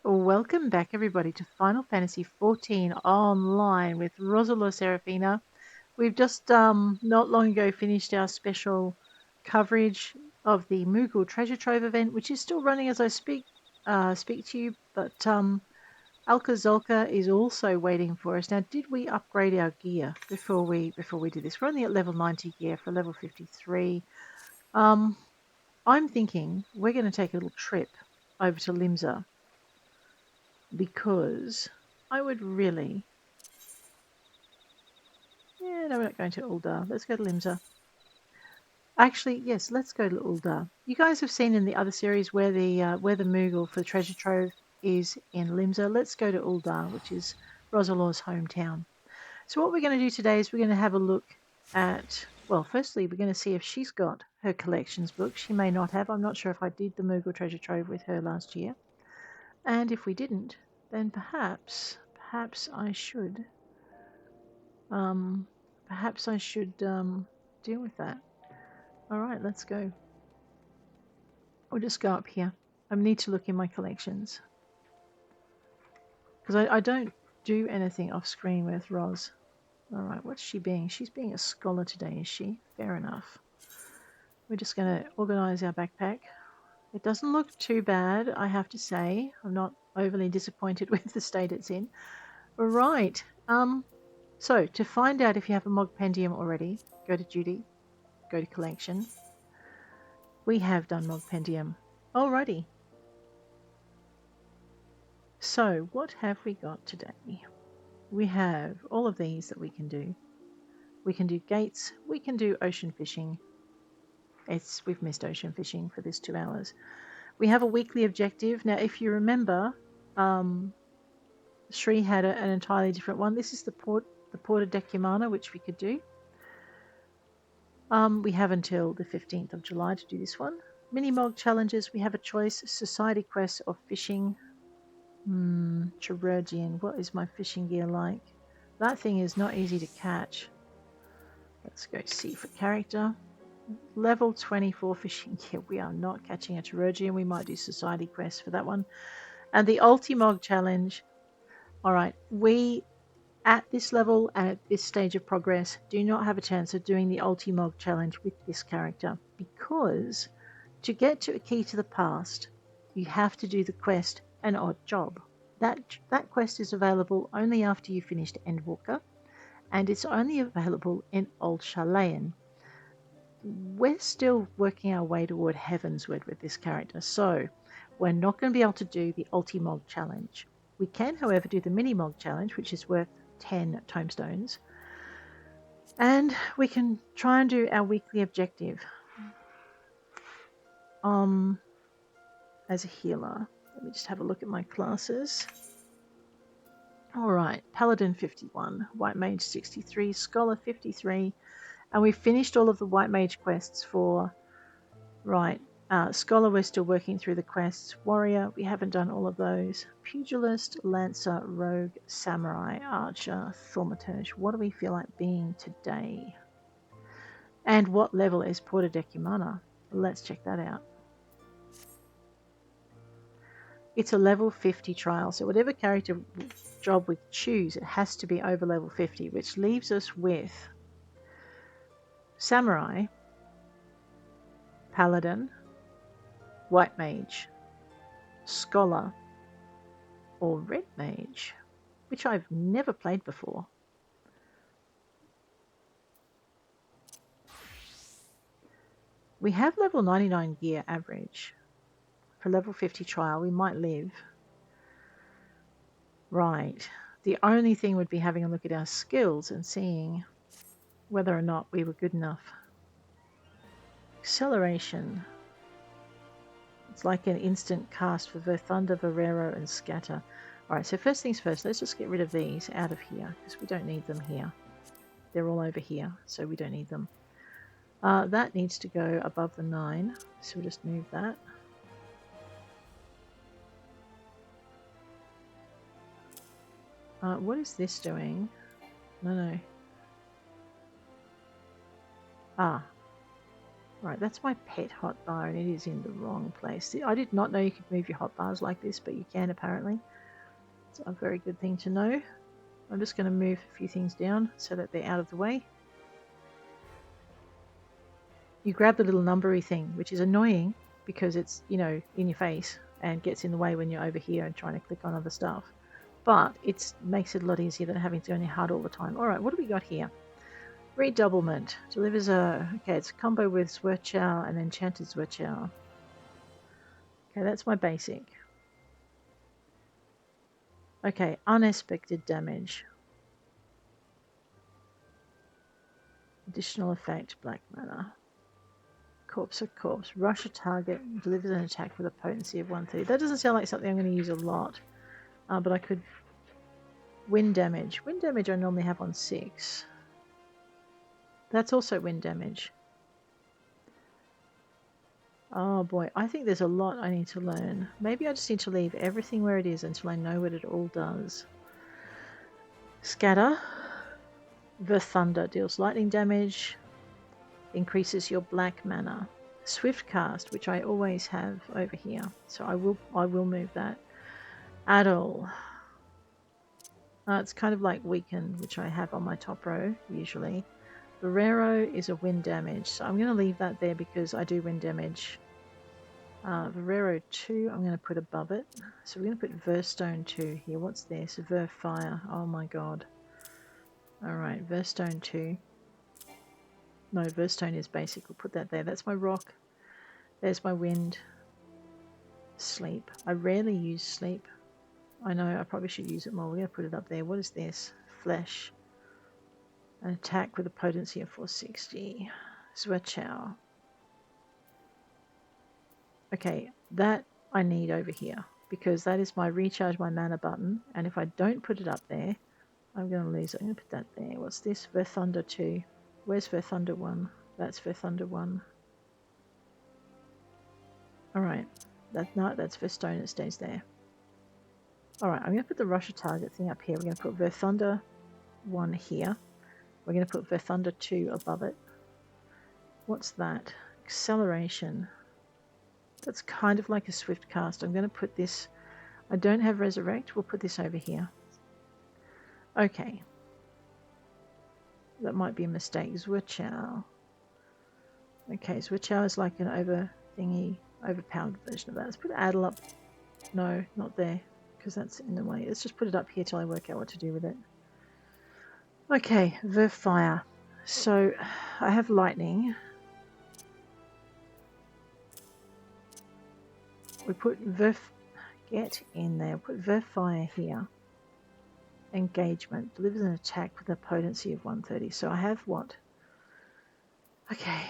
Welcome back, everybody, to Final Fantasy XIV Online with Roselore Serafina. We've just not long ago finished our special coverage of the Moogle Treasure Trove event, which is still running as I speak to you. But Alka Zolka is also waiting for us. Now, did we upgrade our gear before we did this? We're only at level 90 gear for level 53. I'm thinking we're going to take a little trip over to Limsa, because I would really... Yeah, no, we're not going to Ul'dah. Let's go to Limsa. Actually, yes, let's go to Ul'dah. You guys have seen in the other series where the Moogle for the treasure trove is in Limsa. Let's go to Ul'dah, which is Roselore's hometown. So what we're going to do today is we're going to have a look at... Well, firstly, we're going to see if she's got her collections book. She may not have. I'm not sure if I did the Moogle treasure trove with her last year. And if we didn't, then perhaps I should... perhaps I should deal with that. Alright, let's go. We'll just go up here. I need to look in my collections, because I don't do anything off screen with Ros. Alright, what's she being? She's being a scholar today, is she? Fair enough. We're just going to organise our backpack. It doesn't look too bad, I have to say. I'm not overly disappointed with the state it's in. Alright, so to find out if you have a Mogpendium already, go to Duty, go to Collection. We have done Mogpendium. Alrighty. So what have we got today? We have all of these that we can do. We can do gates. We can do ocean fishing. We've missed ocean fishing for this 2 hours. We have a weekly objective. Now, if you remember, Shri had an entirely different one. This is the Porta Decumana, which we could do. We have until the 15th of July to do this one. Mini-Mog challenges, we have a choice. Society quests or fishing. Chirurgian, what is my fishing gear like? That thing is not easy to catch. Let's go see for character. Level 24 fishing gear. We are not catching a chirurgian. We might do society quests for that one. And the Ultimog challenge. Alright, we at this level and at this stage of progress do not have a chance of doing the Ultimog challenge with this character, because to get to a key to the past, you have to do the quest An Odd Job. That quest is available only after you finished Endwalker, and it's only available in Old Sharlayan. We're still working our way toward Heavensward with this character, so we're not going to be able to do the Ultimog challenge. We can, however, do the Minimog challenge, which is worth 10 tomestones, and we can try and do our weekly objective as a healer. Let me just have a look at my classes. Alright, Paladin 51, White Mage 63, Scholar 53, and we've finished all of the White Mage quests for... Right, Scholar, we're still working through the quests. Warrior, we haven't done all of those. Pugilist, Lancer, Rogue, Samurai, Archer, Thaumaturge. What do we feel like being today? And what level is Porta Decumana? Let's check that out. It's a level 50 trial, so whatever character job we choose, it has to be over level 50, which leaves us with Samurai, Paladin, White Mage, Scholar, or Red Mage, which I've never played before. We have level 99 gear average. For level 50 trial, we might live. Right. The only thing would be having a look at our skills and seeing whether or not we were good enough. Acceleration. It's like an instant cast for Thunder, Verero, and Scatter. Alright, so first things first, let's just get rid of these out of here, because we don't need them here. They're all over here, so we don't need them. That needs to go above the 9, so we'll just move that. What is this doing? No. Right, that's my pet hotbar, and it is in the wrong place. See, I did not know you could move your hotbars like this, but you can apparently. It's a very good thing to know. I'm just going to move a few things down so that they're out of the way. You grab the little numbery thing, which is annoying because it's, you know, in your face and gets in the way when you're over here and trying to click on other stuff. But it makes it a lot easier than having to go on your HUD all the time. All right, what do we got here? Redoublement. Delivers a... Okay, it's a combo with Zwirchow and Enchanted Zwirchow. Okay, that's my basic. Okay, unexpected damage. Additional effect, black mana. Corpse of corpse. Rush a target. Delivers an attack with a potency of 130. That doesn't sound like something I'm going to use a lot. But I could... Wind damage. Wind damage I normally have on 6. That's also wind damage. Oh boy, I think there's a lot I need to learn. Maybe I just need to leave everything where it is until I know what it all does. Scatter. The Thunder deals lightning damage. Increases your black mana. Swift cast, which I always have over here. So I will move that. Addle. It's kind of like Weakened, which I have on my top row, usually. Barrero is a wind damage, so I'm going to leave that there because I do wind damage. Barrero 2, I'm going to put above it. So we're going to put Verstone 2 here. What's this? Verfire. Oh my god. Alright, Verstone 2. No, Verstone is basic. We'll put that there. That's my rock. There's my wind. Sleep. I rarely use sleep. I know, I probably should use it more. We're going to put it up there. What is this? Flesh. An attack with a potency of 460. Zwirchow. Okay, that I need over here because that is my recharge my mana button, and if I don't put it up there, I'm going to lose it. I'm going to put that there. What's this? Verthunder 2. Where's Verthunder 1? That's Verthunder 1. Alright, that's Verstone, it stays there. Alright, I'm going to put the Russia target thing up here. We're going to put Verthunder 1 here. We're going to put Verthunder 2 above it. What's that? Acceleration. That's kind of like a swift cast. I'm going to put this... I don't have Resurrect. We'll put this over here. Okay. That might be a mistake. Zwirchow. Okay, Zwirchow is like an overpowered version of that. Let's put Addle up. No, not there, because that's in the way. Let's just put it up here till I work out what to do with it. Okay, Verfire. So, I have lightning. We put get in there. Put Verfire here. Engagement. Delivers an attack with a potency of 130. So I have what? Okay.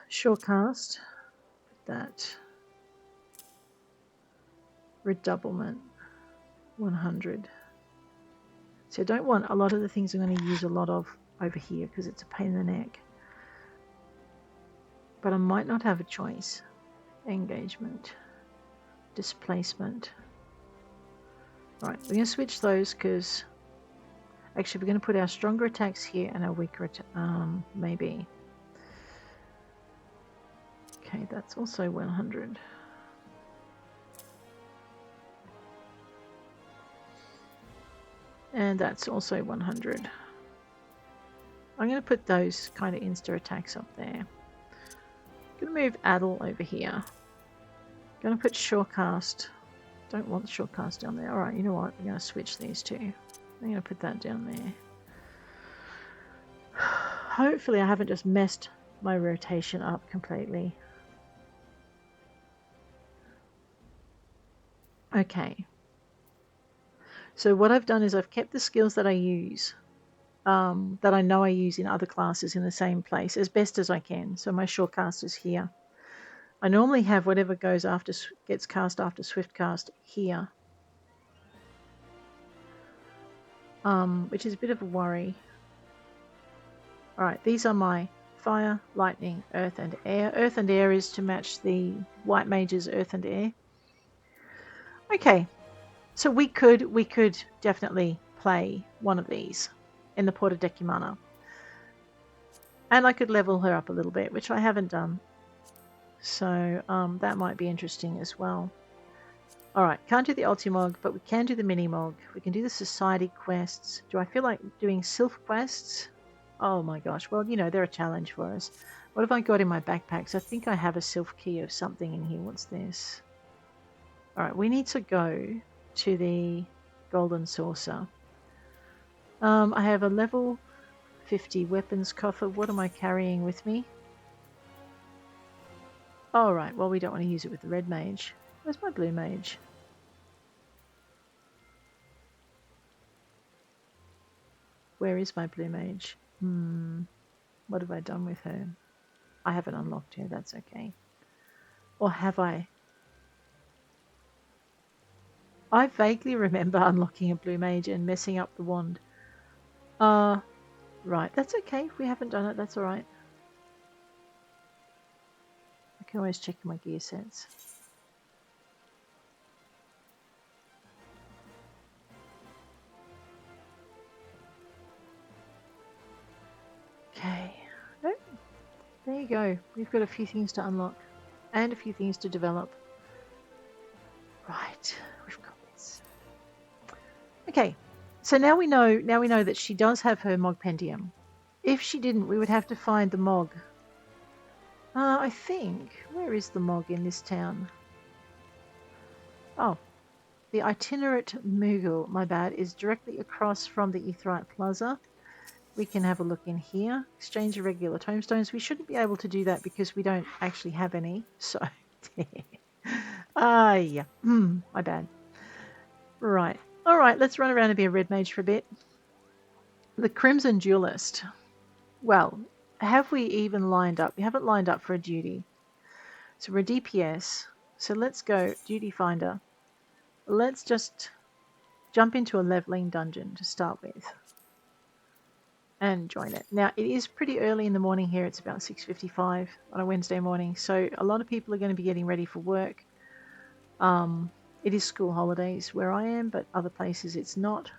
Shortcast. Put that. Redoublement. 100. So I don't want a lot of the things I'm going to use a lot of over here because it's a pain in the neck. But I might not have a choice. Engagement. Displacement. Right, we're going to switch those because actually we're going to put our stronger attacks here and our weaker maybe. Okay, that's also 100. And that's also 100. I'm going to put those kind of insta attacks up there. I'm going to move Addle over here. I'm going to put Shortcast. Don't want the Shortcast down there. Alright, you know what? We're going to switch these two. I'm going to put that down there. Hopefully I haven't just messed my rotation up completely. Okay. So what I've done is I've kept the skills that I use, that I know I use in other classes in the same place as best as I can. So my Shortcast is here. I normally have whatever gets cast after Swiftcast here, which is a bit of a worry. Alright, these are my fire, lightning, earth and air. Earth and air is to match the white mage's earth and air. Okay, so we could definitely play one of these in the Porta Decumana. And I could level her up a little bit, which I haven't done. So that might be interesting as well. Alright, can't do the Ultimog, but we can do the Minimog. We can do the Society quests. Do I feel like doing Sylph quests? Oh my gosh, well, you know, they're a challenge for us. What have I got in my backpacks? I think I have a Sylph key of something in here. What's this? Alright, we need to go to the Golden Saucer. I have a level 50 weapons coffer. What am I carrying with me? Alright, well, we don't want to use it with the red mage. Where's my blue mage? Where is my blue mage? What have I done with her? I haven't unlocked her, that's okay. Or have I? I vaguely remember unlocking a blue mage and messing up the wand. Right, that's okay. If we haven't done it, that's alright. I can always check my gear sets. Okay. Oh, there you go. We've got a few things to unlock. And a few things to develop. Right, we've got this. Okay, so now we know that she does have her Mogpendium. If she didn't, we would have to find the Mog. I think, where is the Mog in this town? Oh, the itinerant Moogle, my bad, is directly across from the Aetheryte Plaza. We can have a look in here. Exchange irregular tomestones. We shouldn't be able to do that because we don't actually have any. So, yeah. My bad. Right. All right, let's run around and be a red mage for a bit. The Crimson Duellist. Well, have we even lined up? We haven't lined up for a duty. So we're a DPS. So let's go duty finder. Let's just jump into a leveling dungeon to start with. And join it. Now, it is pretty early in the morning here. It's about 6:55 on a Wednesday morning. So a lot of people are going to be getting ready for work. It is school holidays where I am, but other places it's not.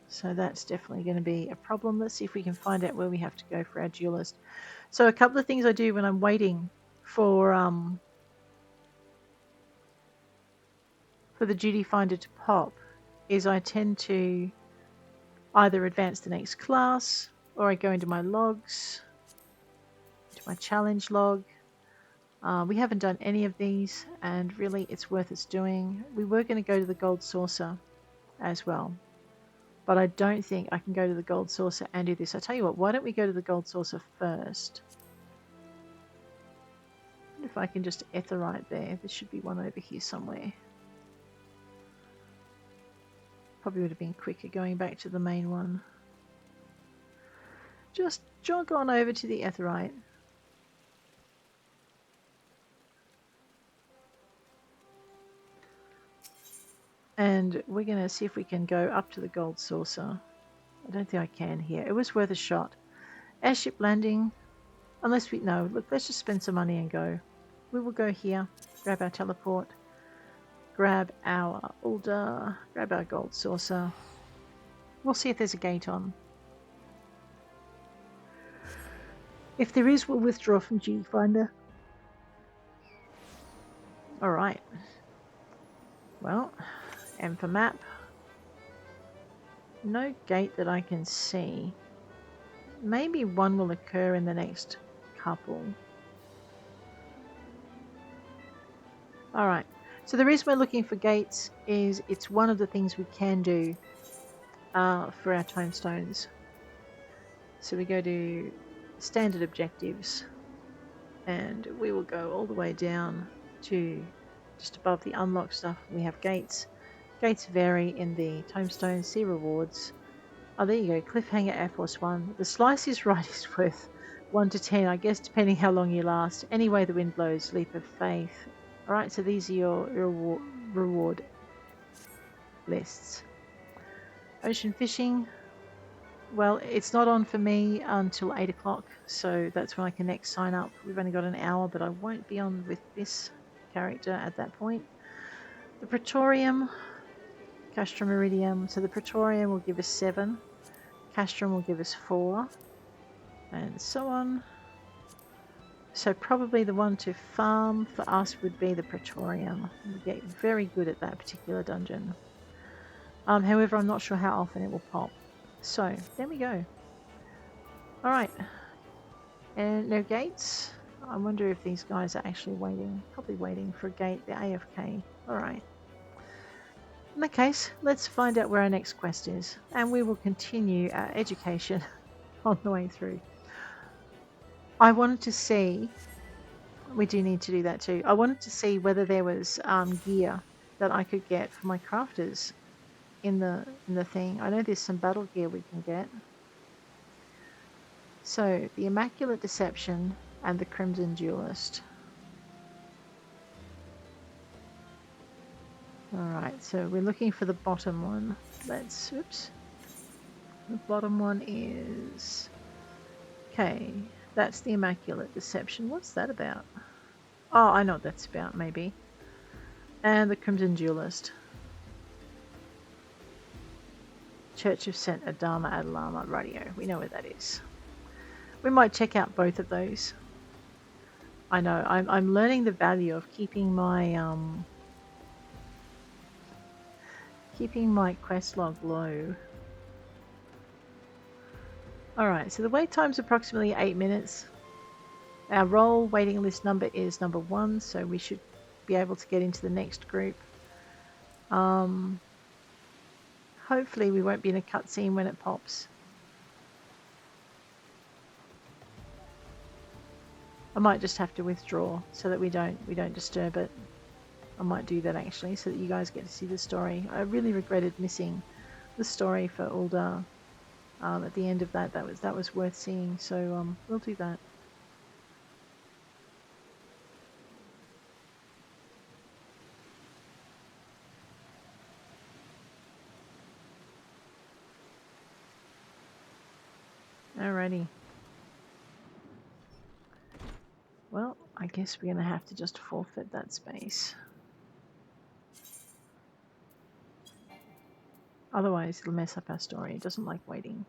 So that's definitely going to be a problem. Let's see if we can find out where we have to go for our duelist. So a couple of things I do when I'm waiting for the duty finder to pop is I tend to either advance the next class, or I go into my logs, into my challenge log. We haven't done any of these, and really it's worth its doing. We were going to go to the Gold Saucer as well, but I don't think I can go to the Gold Saucer and do this. I tell you what, why don't we go to the Gold Saucer first? I wonder if I can just Aetheryte there. There should be one over here somewhere. Probably would have been quicker going back to the main one. Just jog on over to the Aetheryte. And we're going to see if we can go up to the Gold Saucer. I don't think I can here. It was worth a shot. Airship landing. Unless we... No, look, let's just spend some money and go. We will go here. Grab our teleport. Grab our Ul'dah. Grab our Gold Saucer. We'll see if there's a gate on. If there is, we'll withdraw from Duty Finder. Alright. Well, and for map. No gate that I can see. Maybe one will occur in the next couple. Alright. So the reason we're looking for gates is it's one of the things we can do for our tomestones. So we go to standard objectives and we will go all the way down to just above the unlock stuff. We have gates. Gates vary in the tomestones. See rewards. Oh, there you go. Cliffhanger Air Force One. The slice is right is worth 1 to 10, I guess, depending how long you last. Any way the wind blows, leap of faith. Alright, so these are your reward lists. Ocean fishing. Well, it's not on for me until 8 o'clock, so that's when I can next sign up. We've only got an hour, but I won't be on with this character at that point. The Praetorium. Castrum Iridium. So the Praetorium will give us 7. Castrum will give us 4. And so on. So probably the one to farm for us would be the Praetorium. We get very good at that particular dungeon. However, I'm not sure how often it will pop. So there we go. All right, and no gates. I wonder if these guys are actually waiting. Probably waiting for a gate. The AFK. All right. In that case, let's find out where our next quest is, and we will continue our education on the way through. I wanted to see. We do need to do that too. I wanted to see whether there was gear that I could get for my crafters in the thing. I know there's some battle gear we can get. So the Immaculate Deception and the Crimson Duellist. Alright, so we're looking for the bottom one. Oops. The bottom one is... Okay, that's the Immaculate Deception. What's that about? Oh, I know what that's about, maybe. And the Crimson Duellist. Church of St. Adama Adalama Radio. We know where that is. We might check out both of those. I know, I'm learning the value of keeping my quest log low. Alright, so the wait time's approximately 8 minutes. Our role waiting list number is number 1, so we should be able to get into the next group. Hopefully we won't be in a cutscene when it pops. I might just have to withdraw so that we don't disturb it. I might do that actually, so that you guys get to see the story. I really regretted missing the story for Ul'dah. At the end of that was worth seeing. So we'll do that. Alrighty. Well, I guess we're gonna have to just forfeit that space. Otherwise, it'll mess up our story. It doesn't like waiting.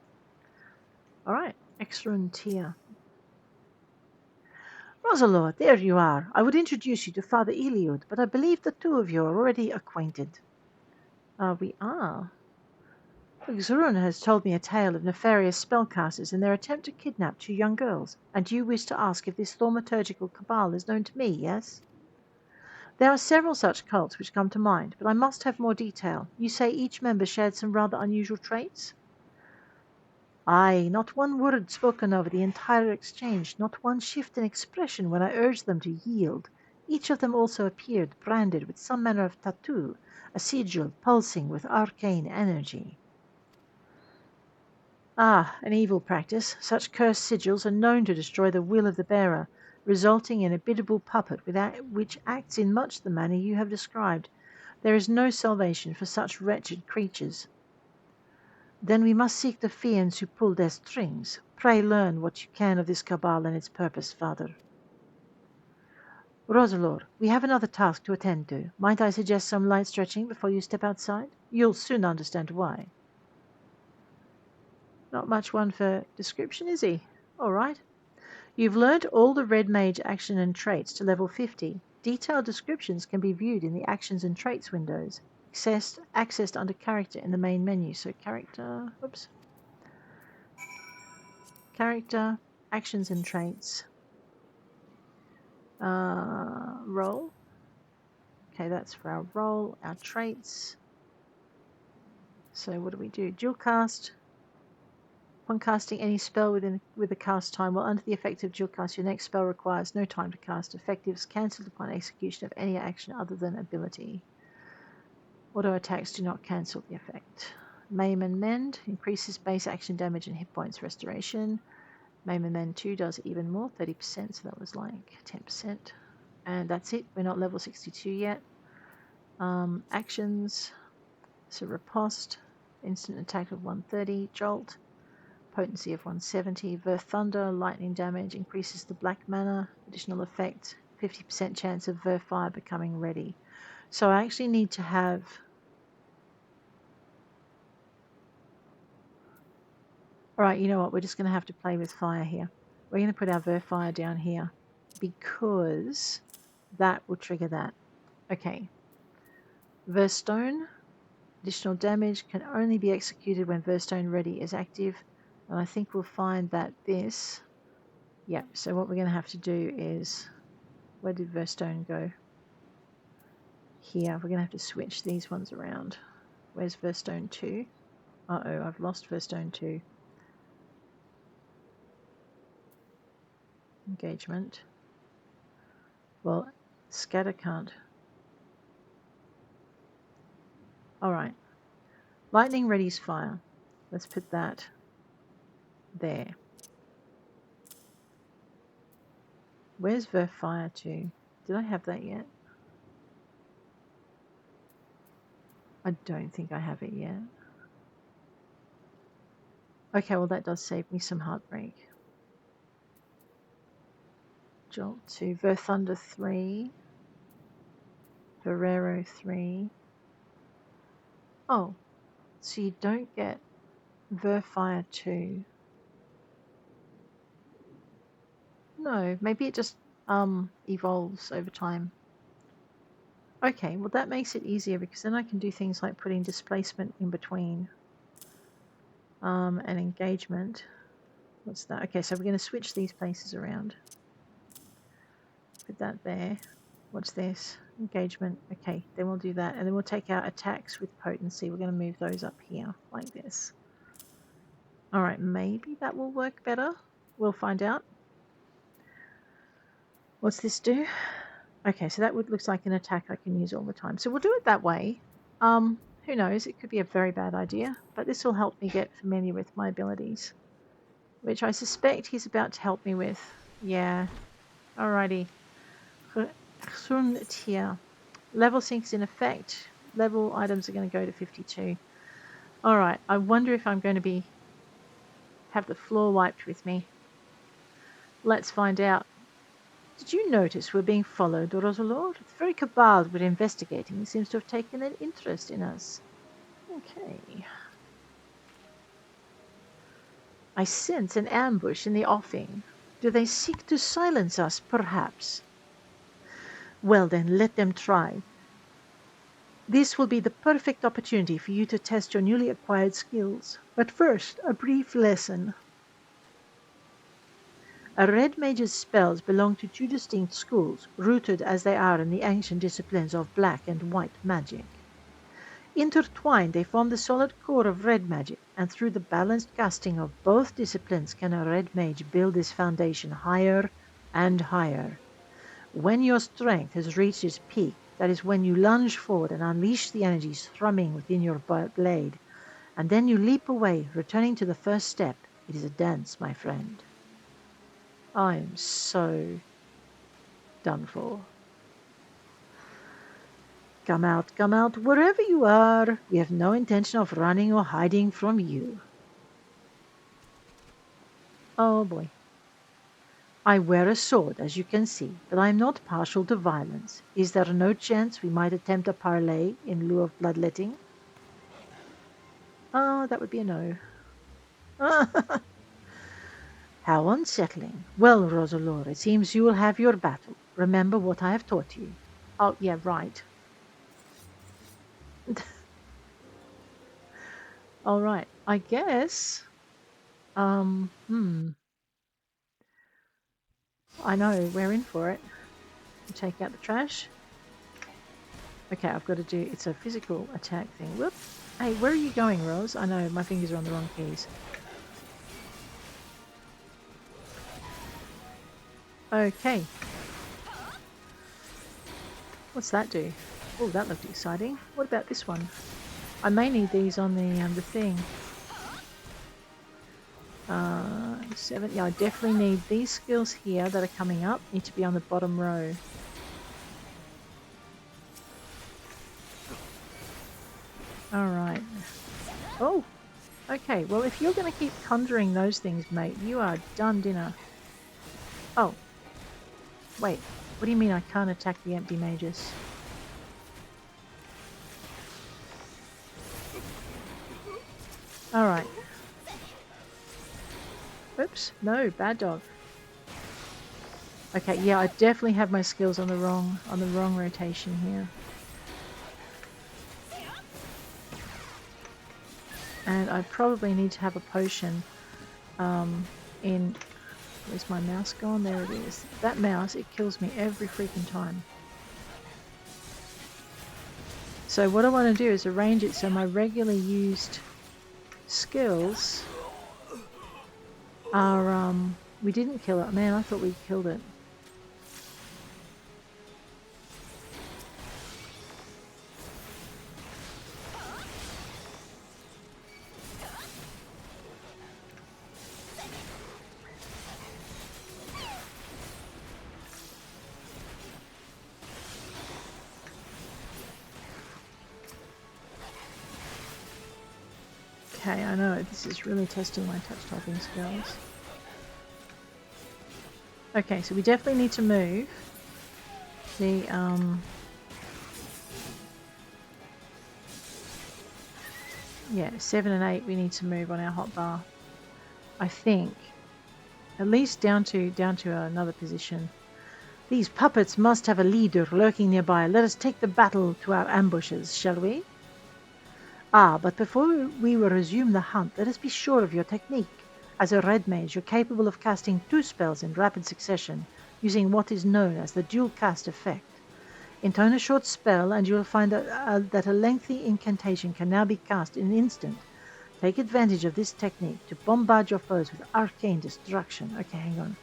Alright, excellent tier. Roselore, there you are. I would introduce you to Father Eliud, but I believe the two of you are already acquainted. We are. Xurun has told me a tale of nefarious spellcasters and their attempt to kidnap 2 young girls, and you wish to ask if this thaumaturgical cabal is known to me, yes? There are several such cults which come to mind, but I must have more detail. You say each member shared some rather unusual traits? Aye, not one word spoken over the entire exchange, not one shift in expression when I urged them to yield. Each of them also appeared branded with some manner of tattoo, a sigil pulsing with arcane energy. Ah, an evil practice. Such cursed sigils are known to destroy the will of the bearer, resulting in a biddable puppet which acts in much the manner you have described. There is no salvation for such wretched creatures. Then we must seek the fiends who pull their strings. Pray learn what you can of this cabal and its purpose, Father. Roselore, we have another task to attend to. Might I suggest some light stretching before you step outside? You'll soon understand why. Not much one for description, is he? All right. You've learned all the Red Mage action and traits to level 50. Detailed descriptions can be viewed in the Actions and Traits windows, accessed under Character in the main menu. So Character, Character, Actions and Traits. Role. Okay, that's for our role, our traits. So what do? Dual cast. Upon casting any spell with a cast time, while under the effect of dual cast, your next spell requires no time to cast. Effectives cancelled upon execution of any action other than ability. Auto attacks do not cancel the effect. Maim and Mend increases base action damage and hit points restoration. Maim and Mend 2 does even more, 30%, so that was like 10%. And that's it. We're not level 62 yet. Actions. So Riposte, instant attack of 130, Jolt. Potency of 170, Ver Thunder, lightning damage, increases the black mana, additional effect, 50% chance of Ver Fire becoming ready. So I actually need to have... Alright, you know what, we're just going to have to play with fire here. We're going to put our Ver Fire down here. because that will trigger that. Okay. Verstone. Additional damage can only be executed when Verstone Ready is active. And I think we'll find that this... Yep, so what we're going to have to do is... Where did Verstone go? Here. We're going to have to switch these ones around. Where's Verstone 2? Uh-oh, I've lost Verstone 2. Engagement. Well, scatter can't. Alright. Lightning readies fire. Let's put that there. Where's Verfire 2? Did I have that yet? I don't think I have it yet. Okay, well that does save me some heartbreak. Jolt 2. Verthunder 3. Verero 3. Oh, so you don't get Verfire 2. No, maybe it just evolves over time. Okay, well that makes it easier because then I can do things like putting displacement in between and engagement. What's that? Okay, so we're going to switch these places around. Put that there. What's this? Engagement. Okay, then we'll do that. And then we'll take our attacks with potency. We're going to move those up here like this. Alright, maybe that will work better. We'll find out. What's this do? Okay, so that looks like an attack I can use all the time. So we'll do it that way. Who knows? It could be a very bad idea. But this will help me get familiar with my abilities. Which I suspect he's about to help me with. Yeah. Alrighty. Tier. Level sync is in effect. Level items are going to go to 52. Alright, I wonder if I'm going to have the floor wiped with me. Let's find out. Did you notice we're being followed, Roselore? The very cabal we're investigating seems to have taken an interest in us. Okay. I sense an ambush in the offing. Do they seek to silence us, perhaps? Well then, let them try. This will be the perfect opportunity for you to test your newly acquired skills. But first, a brief lesson. A red mage's spells belong to two distinct schools, rooted as they are in the ancient disciplines of black and white magic. Intertwined, they form the solid core of red magic, and through the balanced casting of both disciplines can a red mage build this foundation higher and higher. When your strength has reached its peak, that is when you lunge forward and unleash the energies thrumming within your blade, and then you leap away, returning to the first step. It is a dance, my friend. I am so done for. Come out, wherever you are. We have no intention of running or hiding from you. Oh boy. I wear a sword, as you can see, but I am not partial to violence. Is there no chance we might attempt a parley in lieu of bloodletting? Oh, that would be a no. How unsettling. Well, Roselore, it seems you will have your battle. Remember what I have taught you. Oh, yeah, right. All right, I guess. I know, we're in for it. We'll take out the trash. Okay, I've got to do, it's a physical attack thing. Whoop. Hey, where are you going, Rose? I know, my fingers are on the wrong keys. Okay. What's that do? Oh, that looked exciting. What about this one? I may need these on the thing. 7. Yeah, I definitely need these skills here that are coming up. Need to be on the bottom row. Alright. Oh! Okay, well if you're going to keep conjuring those things, mate, you are done dinner. Oh. Wait, what do you mean I can't attack the empty mages? Alright. Oops, no, bad dog. Okay, yeah, I definitely have my skills on the wrong rotation here. And I probably need to have a potion in... Where's my mouse gone? There it is. That mouse, it kills me every freaking time. So what I want to do is arrange it so my regularly used skills are... we didn't kill it. Man, I thought we killed it. Okay, I know, this is really testing my touch typing skills. Okay, so we definitely need to move the yeah, 7 and 8 we need to move on our hotbar. I think. At least down to another position. These puppets must have a leader lurking nearby. Let us take the battle to our ambushes, shall we? Ah, but before we will resume the hunt, let us be sure of your technique. As a red mage, you're capable of casting 2 spells in rapid succession, using what is known as the dual cast effect. Intone a short spell, and you will find that a lengthy incantation can now be cast in an instant. Take advantage of this technique to bombard your foes with arcane destruction. Okay, hang on.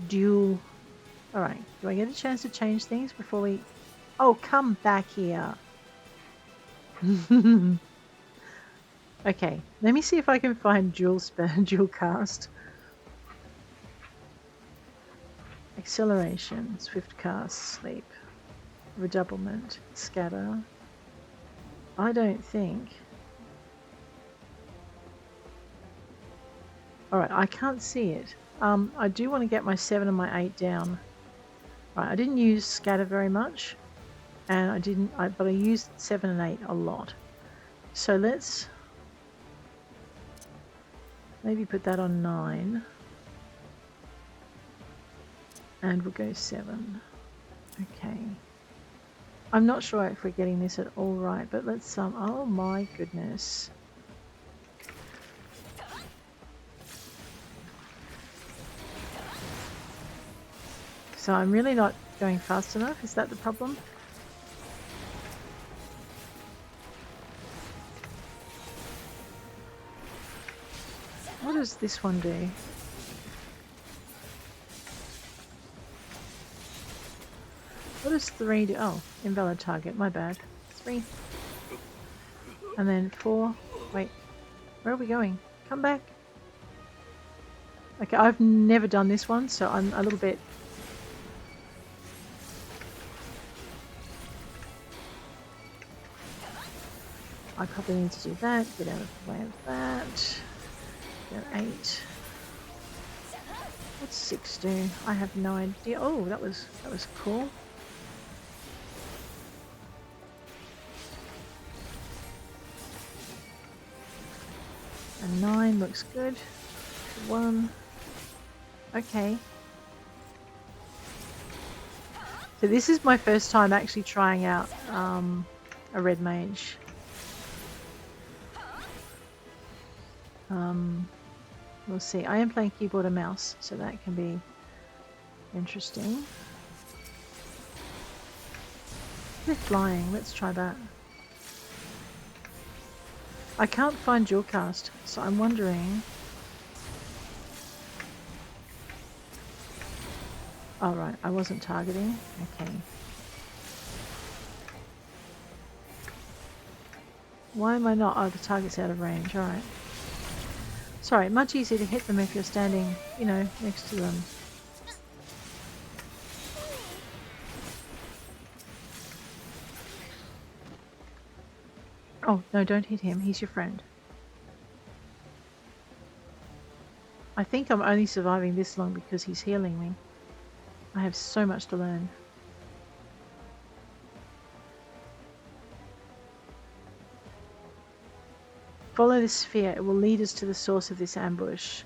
Dual... Alright, do I get a chance to change things before we... Oh, come back here. Okay, let me see if I can find dual cast. Acceleration, swift cast, sleep, redoublement, scatter. I don't think... Alright, I can't see it. I do want to get my 7 and my 8 down. Right, I didn't use scatter very much. And but I used 7 and 8 a lot. So let's maybe put that on 9. And we'll go 7. Okay. I'm not sure if we're getting this at all right, but let's oh my goodness. So I'm really not going fast enough, is that the problem? What does this one do? What does 3 do? Oh, invalid target, my bad. 3. And then 4. Wait, where are we going? Come back. Okay, I've never done this one, so I'm a little bit... I probably need to do that, get out of the way of that. Go 8. What's 6 do? I have no idea. Oh, that was cool. And 9 looks good. 1. Okay. So this is my first time actually trying out a red mage. We'll see. I am playing keyboard and mouse, so that can be interesting. They're flying. Let's try that. I can't find dual cast, so I'm wondering... Oh, right. I wasn't targeting. Okay. Why am I not? Oh, the target's out of range. Alright. Sorry, much easier to hit them if you're standing, you know, next to them. Oh, no, don't hit him. He's your friend. I think I'm only surviving this long because he's healing me. I have so much to learn. Follow the sphere. It will lead us to the source of this ambush.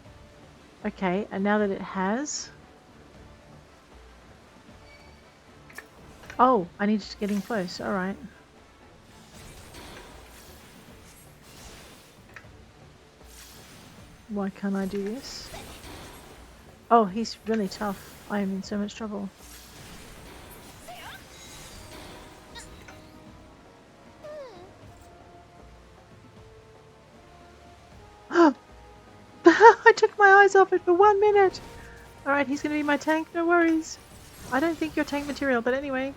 Okay, and now that it has... Oh, I need to get in close. All right. Why can't I do this? Oh, he's really tough. I am in so much trouble. I took my eyes off it for 1 minute. All right, he's going to be my tank. No worries. I don't think you're tank material, but anyway.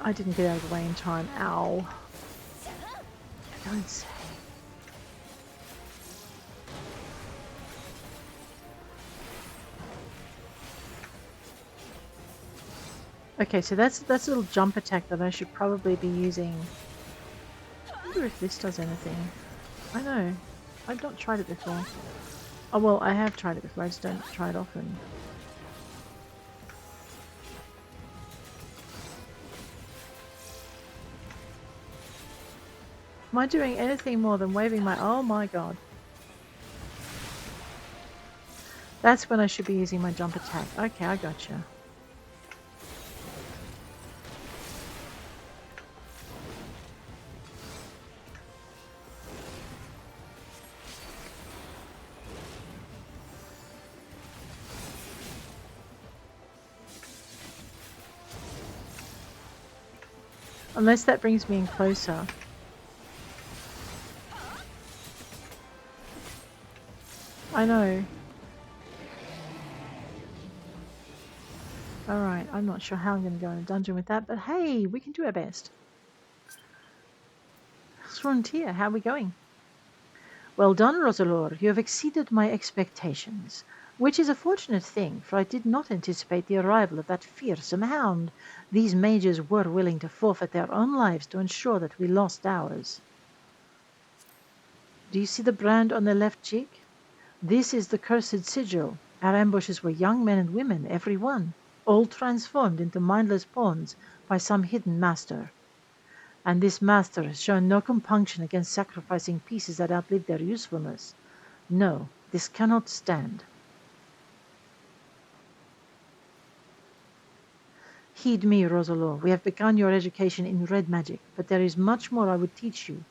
I didn't get out of the way in time. Ow. Don't say. Okay, so that's a little jump attack that I should probably be using. I wonder if this does anything. I know. I've not tried it before. Oh, well, I have tried it before. I just don't try it often. Am I doing anything more than waving my... Oh my god. That's when I should be using my jump attack. Okay, I gotcha. Unless that brings me in closer. I know. Alright, I'm not sure how I'm going to go in a dungeon with that, but hey, we can do our best. Frontier, how are we going? Well done, Roselore. You have exceeded my expectations, which is a fortunate thing, for I did not anticipate the arrival of that fearsome hound. These mages were willing to forfeit their own lives to ensure that we lost ours. Do you see the brand on the left cheek? This is the cursed sigil. Our ambushes were young men and women, every one, all transformed into mindless pawns by some hidden master. And this master has shown no compunction against sacrificing pieces that outlive their usefulness. No, this cannot stand. Heed me, Roselore. We have begun your education in red magic, but there is much more I would teach you.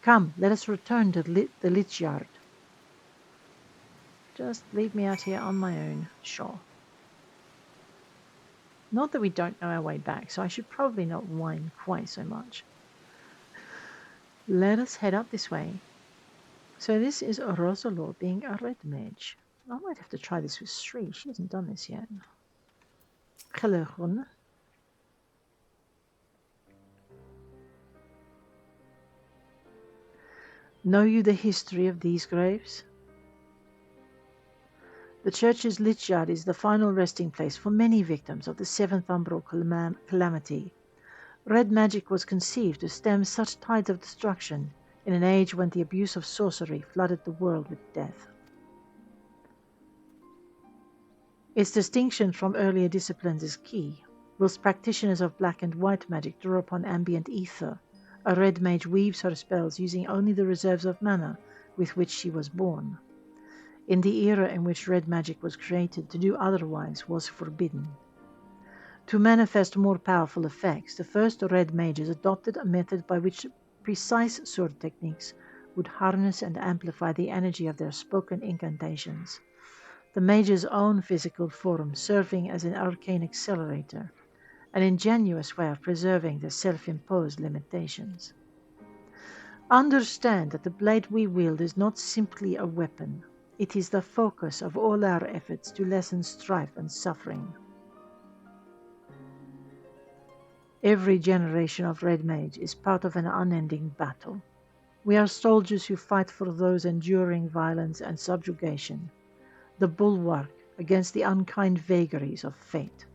Come, let us return to the Lich Yard. Just leave me out here on my own. Sure. Not that we don't know our way back, so I should probably not whine quite so much. Let us head up this way. So this is Roselore being a red mage. I might have to try this with Sri. She hasn't done this yet. Hello, Hun. Know you the history of these graves? The church's Lich Yard is the final resting place for many victims of the Seventh Umbral Calamity. Red magic was conceived to stem such tides of destruction in an age when the abuse of sorcery flooded the world with death. Its distinction from earlier disciplines is key. Whilst practitioners of black and white magic draw upon ambient ether, a red mage weaves her spells using only the reserves of mana with which she was born. In the era in which red magic was created, to do otherwise was forbidden. To manifest more powerful effects, the first red mages adopted a method by which precise sword techniques would harness and amplify the energy of their spoken incantations. The mage's own physical form serving as an arcane accelerator, an ingenious way of preserving their self-imposed limitations. Understand that the blade we wield is not simply a weapon. It is the focus of all our efforts to lessen strife and suffering. Every generation of Red Mage is part of an unending battle. We are soldiers who fight for those enduring violence and subjugation, the bulwark against the unkind vagaries of fate.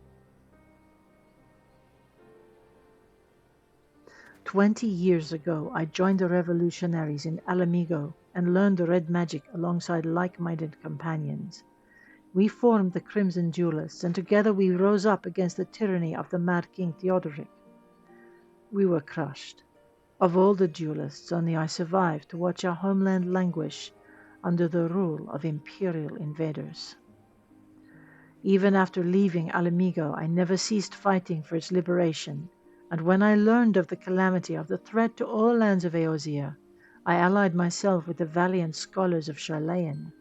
20 years ago, I joined the revolutionaries in Alamigo and learned the red magic alongside like-minded companions. We formed the Crimson Duellists, and together we rose up against the tyranny of the Mad King Theodoric. We were crushed. Of all the duelists, only I survived to watch our homeland languish under the rule of imperial invaders. Even after leaving Alamigo, I never ceased fighting for its liberation, and when I learned of the calamity of the threat to all lands of Eorzea, I allied myself with the valiant scholars of Sharlayan.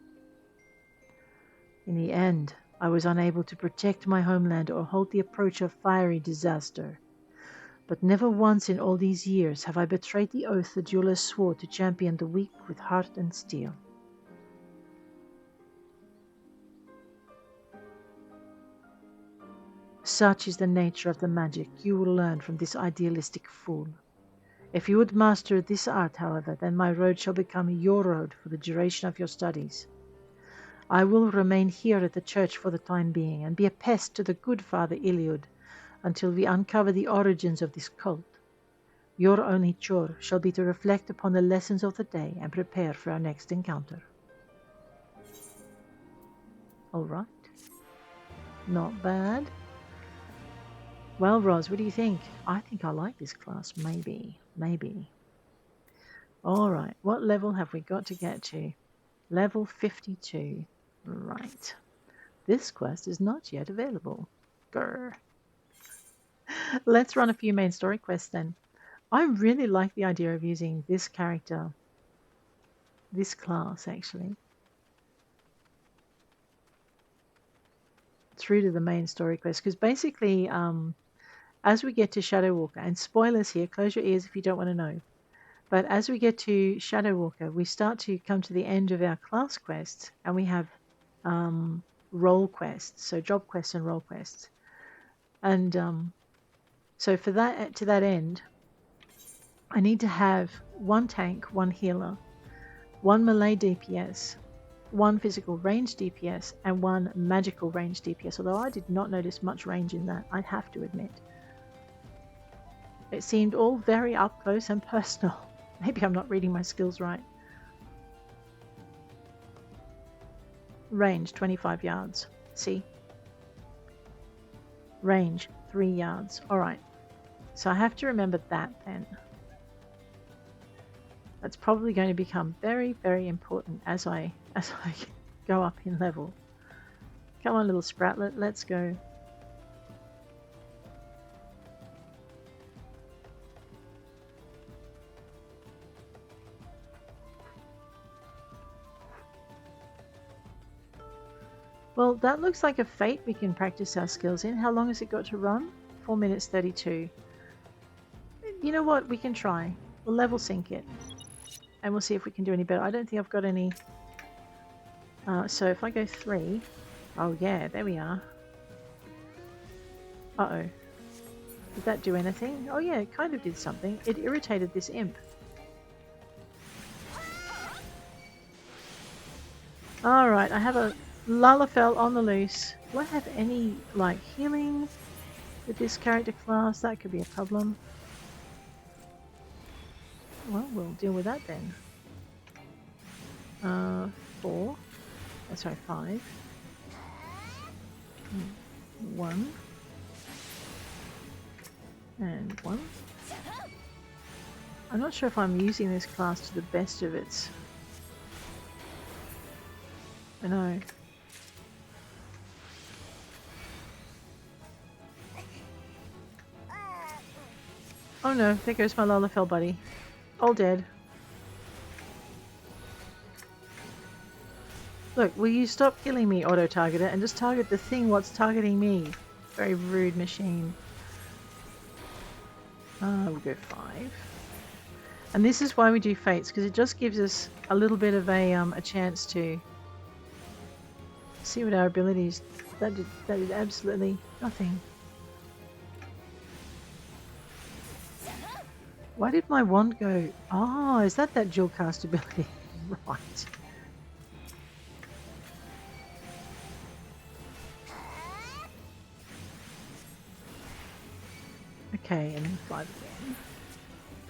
In the end, I was unable to protect my homeland or halt the approach of fiery disaster. But never once in all these years have I betrayed the oath the duelists swore to champion the weak with heart and steel. Such is the nature of the magic you will learn from this idealistic fool. If you would master this art, however, then my road shall become your road for the duration of your studies. I will remain here at the church for the time being, and be a pest to the good Father Iliud until we uncover the origins of this cult. Your only chore shall be to reflect upon the lessons of the day and prepare for our next encounter. All right. Not bad. Well, Ros, what do you think? I think I like this class. Maybe. All right. What level have we got to get to? Level 52. Right. This quest is not yet available. Grr. Let's run a few main story quests then. I really like the idea of using this character, this class actually, through to the main story quest, because basically as we get to Shadow Walker, and spoilers here, close your ears if you don't want to know, but as we get to Shadow Walker, we start to come to the end of our class quests, and we have role quests, so job quests and role quests. And so for that, to that end, I need to have one tank, one healer, one melee DPS, one physical range DPS, and one magical range DPS, although I did not notice much range in that, I'd have to admit. It seemed all very up close and personal. Maybe I'm not reading my skills right. Range, 25 yards. See? Range, 3 yards. Alright. So I have to remember that then. That's probably going to become very, very important as I go up in level. Come on, little Spratlet, let's go. Well, that looks like a fate we can practice our skills in. How long has it got to run? 4 minutes 32. You know what? We can try. We'll level sync it. And we'll see if we can do any better. I don't think I've got any. So if I go 3. Oh yeah, there we are. Uh-oh. Did that do anything? Oh yeah, it kind of did something. It irritated this imp. Alright, I have a Lalafell on the loose. Do I have any, like, healing with this character class? That could be a problem. Well, we'll deal with that then. 4. Sorry, 5. 1. And 1. I'm not sure if I'm using this class to the best of its... I know. Oh no, there goes my Lalafell buddy. All dead. Look, will you stop killing me, auto-targeter, and just target the thing what's targeting me? Very rude machine. We'll go 5. And this is why we do fates, because it just gives us a little bit of a chance to see what our abilities... That did absolutely nothing. Why did my wand go... Oh, is that dual cast ability? Right. Okay, and then 5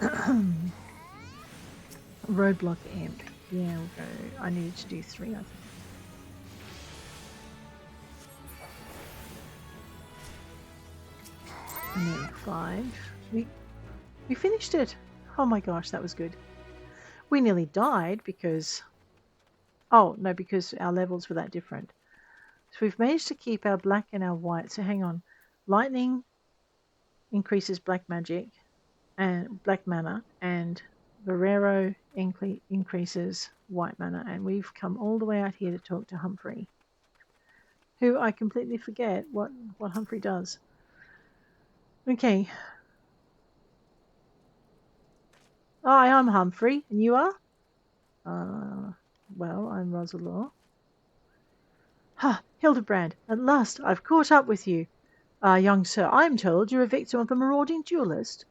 again. Roadblock imp. Yeah, we'll go... I needed to do 3, I think. And then 5. We finished it. Oh my gosh, that was good. We nearly died because... Oh, no, because our levels were that different. So we've managed to keep our black and our white. So hang on. Lightning increases black magic and black mana, and Varero increases white mana. And we've come all the way out here to talk to Humphrey, who I completely forget what Humphrey does. Okay. Hi, I'm Humphrey, and you are? Well, I'm Roselore. Ha, Hildibrande, at last I've caught up with you. Young sir, I'm told you're a victim of the marauding duellist.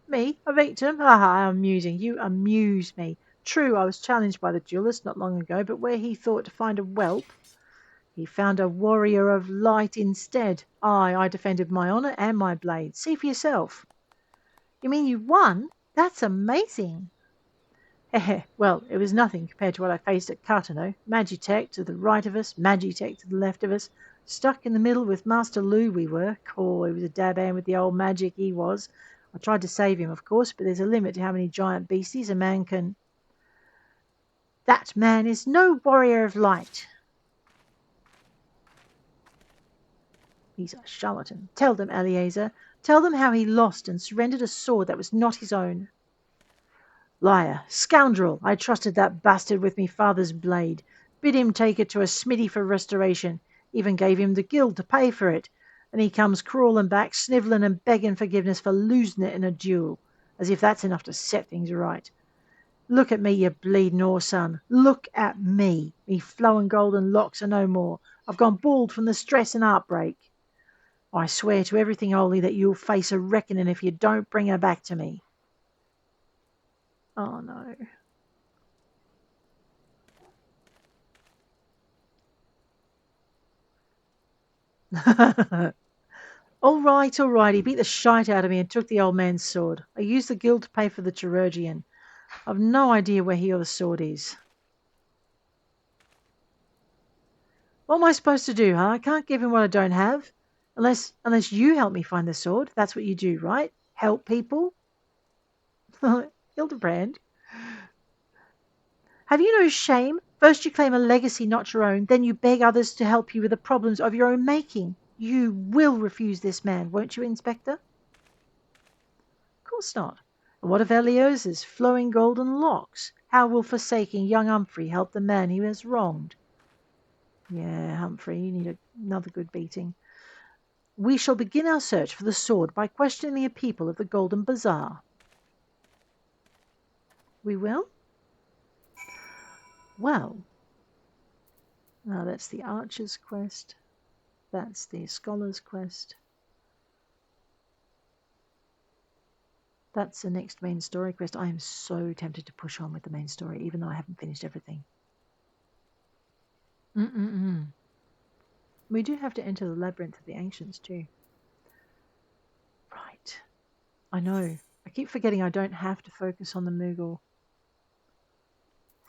Me? A victim? How amusing. You amuse me. True, I was challenged by the duellist not long ago, but where he thought to find a whelp, he found a warrior of light instead. I defended my honour and my blade. See for yourself. You mean you won? That's amazing. Well, it was nothing compared to what I faced at Cartano. Magitech to the right of us, Magitech to the left of us. Stuck in the middle with Master Lou we were. Cool, he was a dab hand with the old magic, he was. I tried to save him, of course, but there's a limit to how many giant beasties a man can... That man is no warrior of light. He's a charlatan. Tell them, Eleazar. Tell them how he lost and surrendered a sword that was not his own. Liar, scoundrel, I trusted that bastard with me father's blade. Bid him take it to a smithy for restoration. Even gave him the guild to pay for it. And he comes crawling back, snivelling and begging forgiveness for losing it in a duel. As if that's enough to set things right. Look at me, you bleeding whoreson. Look at me. Me flowing golden locks are no more. I've gone bald from the stress and heartbreak. I swear to everything holy that you'll face a reckoning if you don't bring her back to me. Oh no. All right, he beat the shite out of me and took the old man's sword. I used the guild to pay for the chirurgeon. I've no idea where he or the sword is. What am I supposed to do, huh? I can't give him what I don't have. Unless you help me find the sword. That's what you do, right? Help people? Hildibrande. Have you no shame? First you claim a legacy not your own, then you beg others to help you with the problems of your own making. You will refuse this man, won't you, Inspector? Of course not. And what of Eleazar's flowing golden locks? How will forsaking young Humphrey help the man he has wronged? Yeah, Humphrey, you need another good beating. We shall begin our search for the sword by questioning the people of the Golden Bazaar. We will? Well, now that's the Archer's quest. That's the Scholar's quest. That's the next main story quest. I am so tempted to push on with the main story, even though I haven't finished everything. We do have to enter the Labyrinth of the Ancients too. Right. I know. I keep forgetting I don't have to focus on the Moogle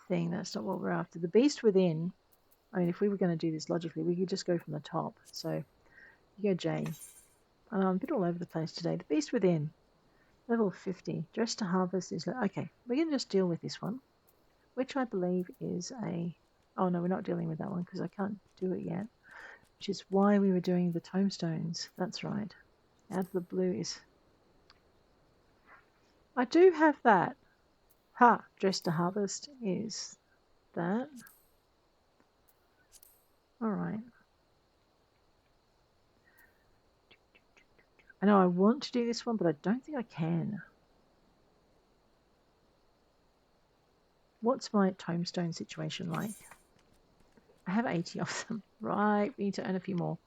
thing. That's not what we're after. The Beast Within. I mean, if we were going to do this logically, we could just go from the top. So, you go Jane. I'm a bit all over the place today. The Beast Within. Level 50. Dress to Harvest is... Okay, we're going to just deal with this one. Which I believe is a... Oh, no, we're not dealing with that one because I can't do it yet. Which is why we were doing the tombstones. That's right. Out of the blue is... I do have that. Ha! Dress to Harvest is that. Alright. I know I want to do this one, but I don't think I can. What's my tombstone situation like? I have 80 of them. Right, we need to earn a few more.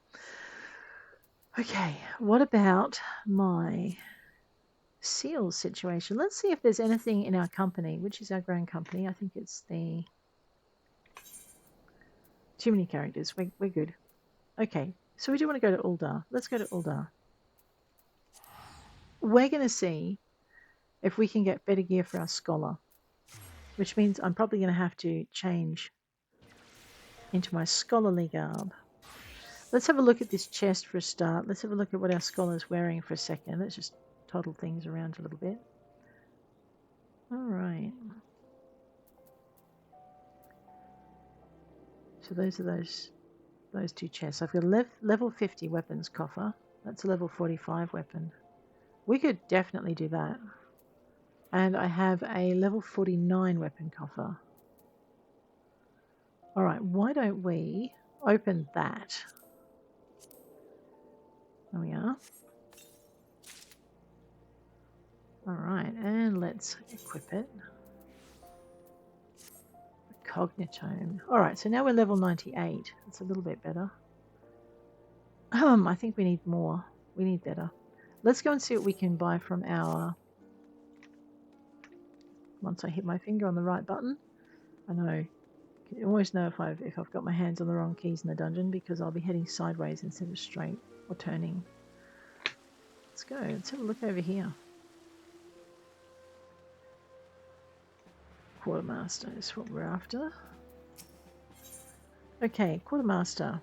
Okay, what about my seals situation? Let's see if there's anything in our company, which is our grand company. I think it's the... Too many characters. We're good. Okay, so we do want to go to Ul'dah. Let's go to Ul'dah. We're going to see if we can get better gear for our scholar, which means I'm probably going to have to change into my scholarly garb. Let's have a look at this chest for a start. Let's have a look at what our scholar's wearing for a second. Let's just toddle things around a little bit. All right. So those are those two chests. I've got a level 50 weapons coffer. That's a level 45 weapon. We could definitely do that. And I have a level 49 weapon coffer. All right, why don't we open that? There we are. All right, and let's equip it. The Cognitome. All right, so now we're level 98. That's a little bit better. I think we need more. We need better. Let's go and see what we can buy from our... Once I hit my finger on the right button, I know. You always know if I've got my hands on the wrong keys in the dungeon, because I'll be heading sideways instead of straight or turning. Let's go. Let's have a look over here. Quartermaster is what we're after. Okay, quartermaster.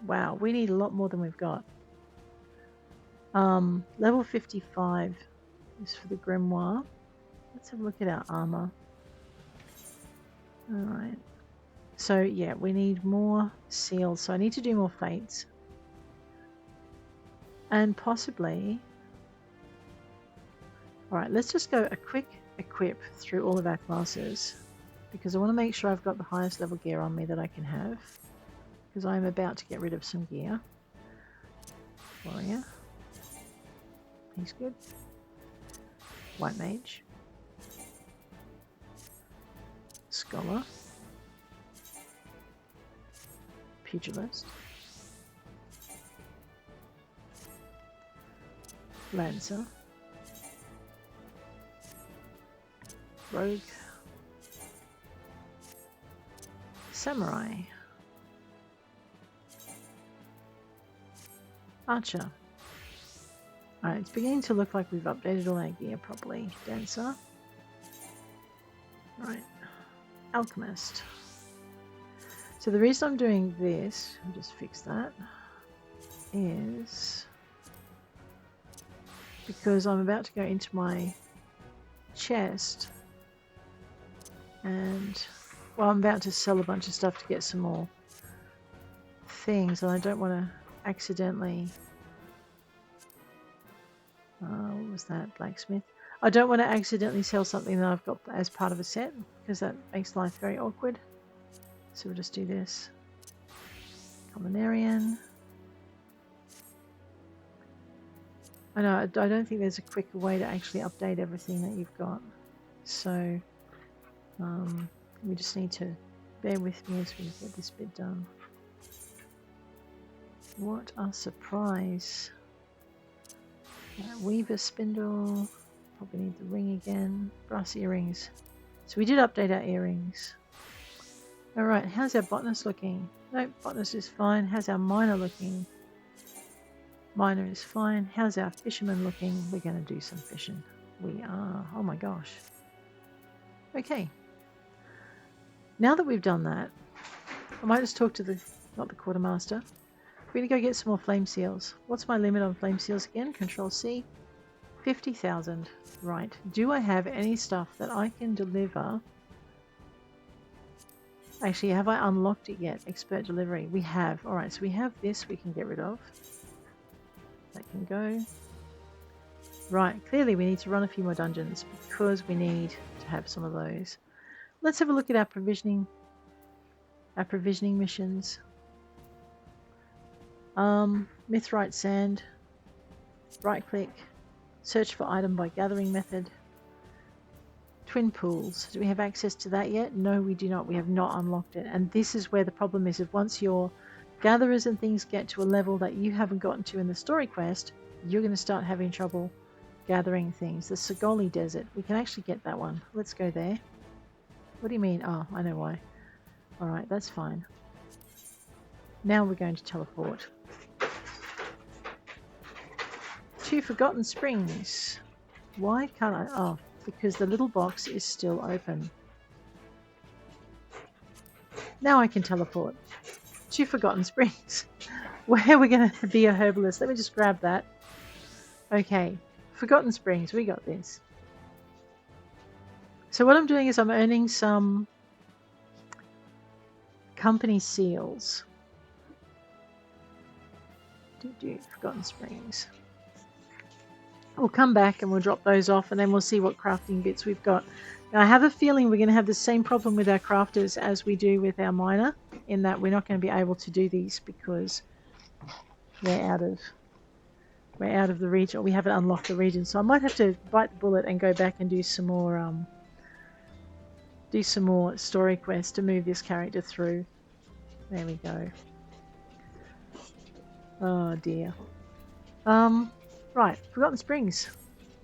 Wow, we need a lot more than we've got. Level 55 is for the grimoire. Let's have a look at our armor. Alright. So yeah, we need more seals. So I need to do more fates. And possibly... Alright, let's just go a quick equip through all of our classes. Because I want to make sure I've got the highest level gear on me that I can have. Because I'm about to get rid of some gear. Warrior. He's good. White Mage. Scholar. Pugilist. Lancer. Rogue. Samurai. Archer. Alright, it's beginning to look like we've updated all our gear properly. Dancer. Right. Alchemist. So the reason I'm doing this, I'll just fix that, is because I'm about to go into my chest and, well, I'm about to sell a bunch of stuff to get some more things, and I don't want to accidentally... what was that? Blacksmith. I don't want to accidentally sell something that I've got as part of a set, because that makes life very awkward. So we'll just do this. Communarian. I know, I don't think there's a quicker way to actually update everything that you've got. So, we just need to bear with me as we get this bit done. What a surprise. Weaver spindle. Probably need the ring again. Brass earrings. So we did update our earrings. Alright, how's our botanist looking? Nope, botanist is fine. How's our miner looking? Miner is fine. How's our fisherman looking? We're going to do some fishing. We are. Oh my gosh. Okay. Now that we've done that, I might just talk to the, not the quartermaster. We're going to go get some more flame seals. What's my limit on flame seals again? Control C. 50,000. Right. Do I have any stuff that I can deliver? Actually, have I unlocked it yet? Expert delivery. We have. Alright, so we have this we can get rid of. That can go. Right, clearly we need to run a few more dungeons because we need to have some of those. Let's have a look at our provisioning missions. Mithrite sand. Right click. Search for item by gathering method. Twin pools. Do we have access to that yet? No, we do not. We have not unlocked it. And this is where the problem is. If once your gatherers and things get to a level that you haven't gotten to in the story quest, you're going to start having trouble gathering things. The Sagoli Desert. We can actually get that one. Let's go there. What do you mean? Oh, I know why. Alright, that's fine. Now we're going to teleport to Forgotten Springs. Why can't I? Oh, because the little box is still open. Now I can teleport to Forgotten Springs. where we're going to be a herbalist. Let me just grab that. Okay, Forgotten Springs, we got this. So what I'm doing is I'm earning some company seals. Forgotten Springs. We'll come back and we'll drop those off, and then we'll see what crafting bits we've got. Now, I have a feeling we're going to have the same problem with our crafters as we do with our miner, in that we're not going to be able to do these because we're out of the region. We haven't unlocked the region, so I might have to bite the bullet and go back and do some more story quests to move this character through. There we go. Oh dear. Right, Forgotten Springs.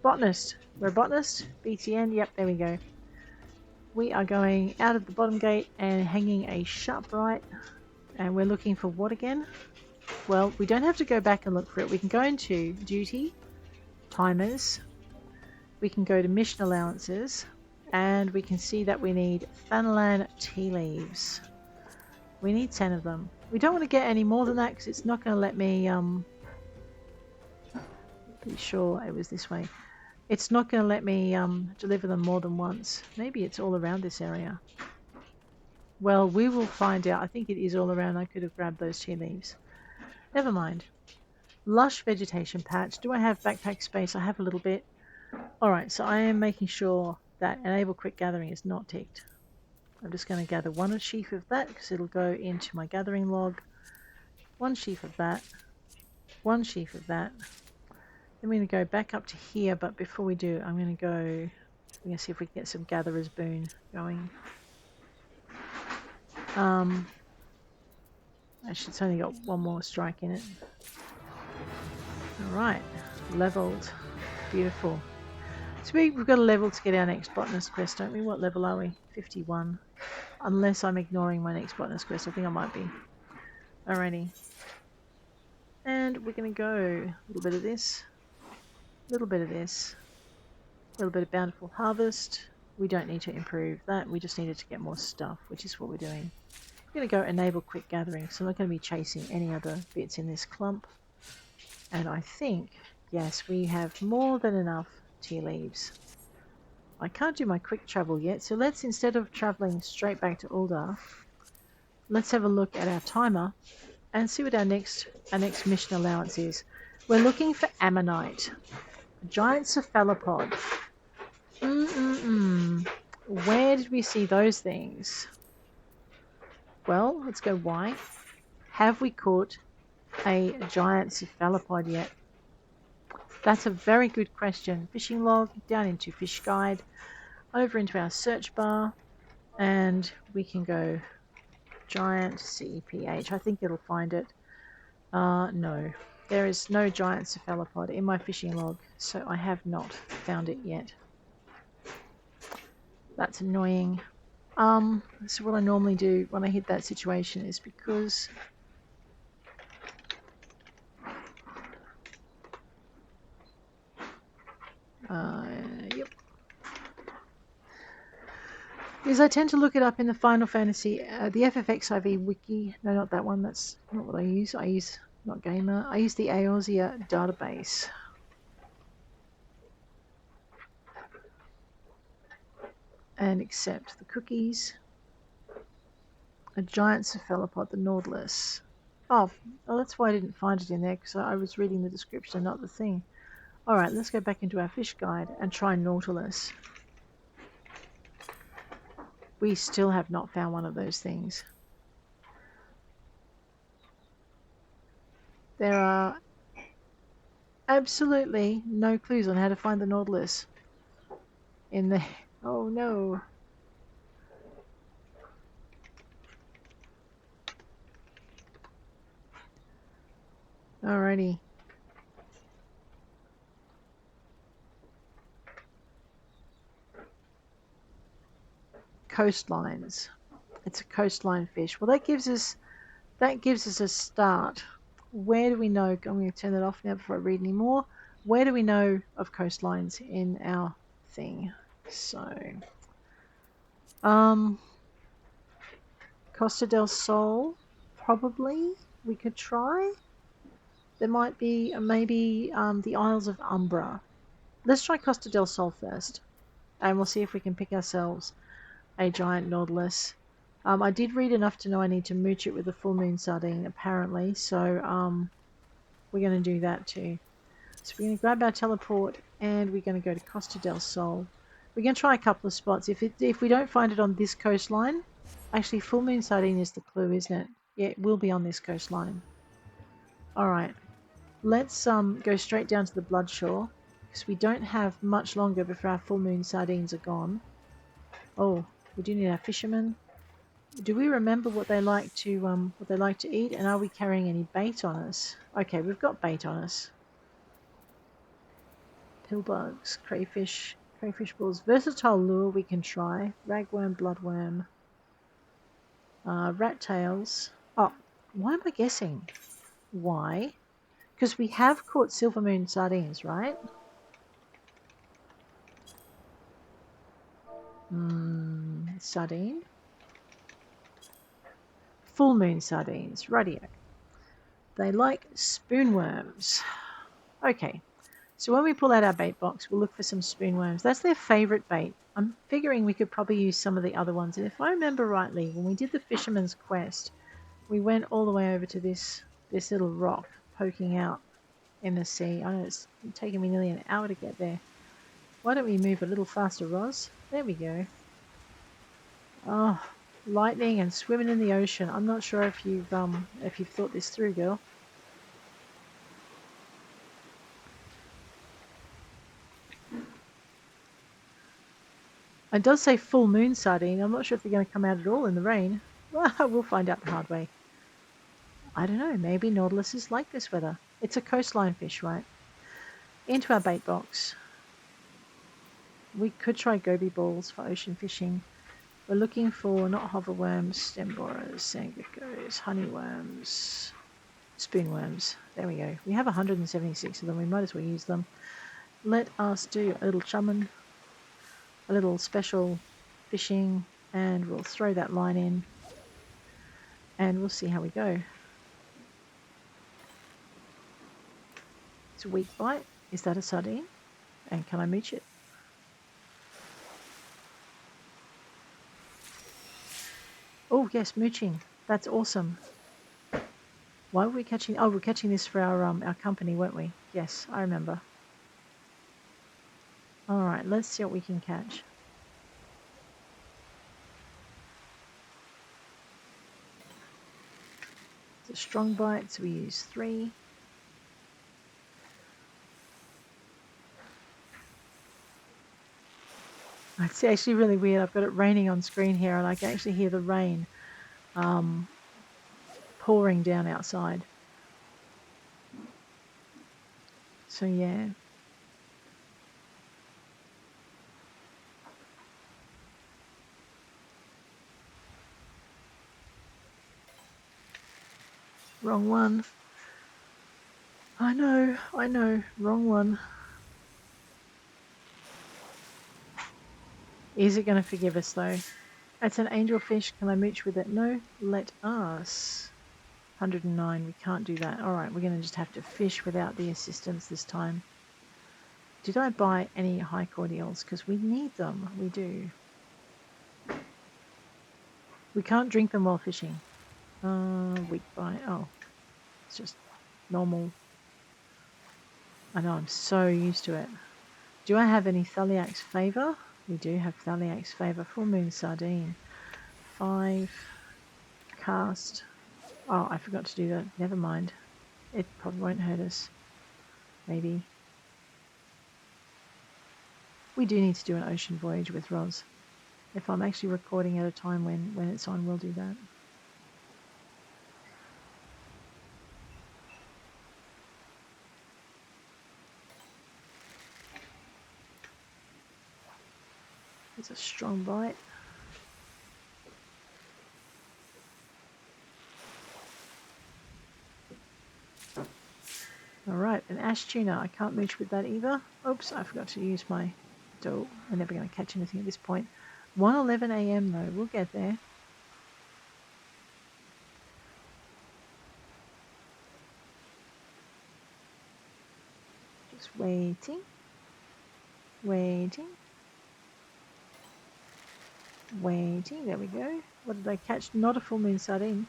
Botanist. We're a botanist. BTN, yep, there we go. We are going out of the bottom gate and hanging a sharp right. And we're looking for what again? Well, we don't have to go back and look for it. We can go into duty, timers. We can go to mission allowances. And we can see that we need Thanalan tea leaves. We need 10 of them. We don't want to get any more than that because it's not going to let me... Pretty sure it was this way. It's not going to let me deliver them more than once. Maybe it's all around this area. Well, we will find out. I think it is all around. I could have grabbed those tea leaves. Never mind. Lush vegetation patch. Do I have backpack space? I have a little bit. Alright, so I am making sure that enable quick gathering is not ticked. I'm just going to gather one sheaf of that because it'll go into my gathering log. One sheaf of that. One sheaf of that. I'm going to go back up to here, but before we do, I'm going to see if we can get some gatherer's boon going. Actually, it's only got one more strike in it. Alright, leveled. Beautiful. So we've got a level to get our next botanist quest, don't we? What level are we? 51. Unless I'm ignoring my next botanist quest. I think I might be. Alrighty. And we're going to go a little bit of this. A little bit of this. A little bit of bountiful harvest. We don't need to improve that. We just needed to get more stuff, which is what we're doing. I'm going to go enable quick gathering, so I'm not going to be chasing any other bits in this clump. And I think, yes, we have more than enough tea leaves. I can't do my quick travel yet, so let's, instead of traveling straight back to Ul'dah, let's have a look at our timer and see what our next mission allowance is. We're looking for Ammonite. A giant cephalopod. Where did we see those things? Well, let's go Y. Have we caught a giant cephalopod yet? That's a very good question. Fishing log, down into fish guide, over into our search bar, and we can go giant CEPH. I think it'll find it. No. There is no giant cephalopod in my fishing log, so I have not found it yet. That's annoying. So what I normally do when I hit that situation is because yep. Is I tend to look it up in the Final Fantasy, the FFXIV wiki. No, not that one. That's not what I use. I use not Gamer. I use the Eorzea database. And accept the cookies. A giant cephalopod, the Nautilus. Oh, that's why I didn't find it in there, because I was reading the description and not the thing. Alright, let's go back into our fish guide and try Nautilus. We still have not found one of those things. There are absolutely no clues on how to find the Nautilus in there. Oh no. Alrighty. Coastlines. It's a coastline fish. Well, that gives us a start. Where do we know? I'm going to turn that off now before I read any more. Where do we know of coastlines in our thing? So, Costa del Sol, probably we could try. There might be maybe the Isles of Umbra. Let's try Costa del Sol first, and we'll see if we can pick ourselves a giant Nautilus. I did read enough to know I need to mooch it with a full moon sardine, apparently, so we're going to do that too. So we're going to grab our teleport, and we're going to go to Costa del Sol. We're going to try a couple of spots. If we don't find it on this coastline, actually full moon sardine is the clue, isn't it? Yeah, it will be on this coastline. All right, let's go straight down to the Bloodshore, because we don't have much longer before our full moon sardines are gone. Oh, we do need our fishermen. Do we remember what they like to eat, and are we carrying any bait on us? Okay, we've got bait on us. Pillbugs, crayfish balls, versatile lure we can try. Ragworm, bloodworm, rat tails. Oh, why am I guessing? Why? Because we have caught silver moon sardines, right? Sardine. Full moon sardines, radio. They like spoonworms. Okay, so when we pull out our bait box, we'll look for some spoonworms. That's their favourite bait. I'm figuring we could probably use some of the other ones. And if I remember rightly, when we did the fisherman's quest, we went all the way over to this little rock poking out in the sea. I know it's taken me nearly an hour to get there. Why don't we move a little faster, Ros? There we go. Oh, lightning and swimming in the ocean. I'm not sure if you've thought this through, girl. It does say full moon sardine. I'm not sure if they're going to come out at all in the rain. Well, we'll find out the hard way. I don't know. Maybe Nautilus is like this weather. It's a coastline fish, right? Into our bait box. We could try goby balls for ocean fishing. We're looking for not hoverworms, stem borers, sand geckos, honeyworms, spoonworms. There we go. We have 176 of them. We might as well use them. Let us do a little chumming, a little special fishing, and we'll throw that line in, and we'll see how we go. It's a weak bite. Is that a sardine? And can I mooch it? Oh yes, mooching. That's awesome. Why were we catching? Oh, we're catching this for our company, weren't we? Yes, I remember. All right, let's see what we can catch. It's a strong bite, so we use 3. It's actually really weird. I've got it raining on screen here, and I can actually hear the rain pouring down outside. So yeah. Wrong one. I know, wrong one. Is it going to forgive us though? It's an angelfish. Can I mooch with it? No. Let us. 109. We can't do that. Alright, we're going to just have to fish without the assistance this time. Did I buy any high cordials? Because we need them. We do. We can't drink them while fishing. Weak bite. Oh. It's just normal. I know, I'm so used to it. Do I have any Thaliak's favour? We do have Thaliak's favour. Full moon sardine. 5. Cast. Oh, I forgot to do that. Never mind. It probably won't hurt us. Maybe. We do need to do an ocean voyage with Ros. If I'm actually recording at a time when it's on, we'll do that. It's a strong bite. Alright, an ash tuna. I can't mooch with that either. Oops, I forgot to use my dough. We're never going to catch anything at this point. 1:11 AM though, we'll get there. Just waiting. Waiting. Waiting. There we go. What did I catch? Not a full moon sardine.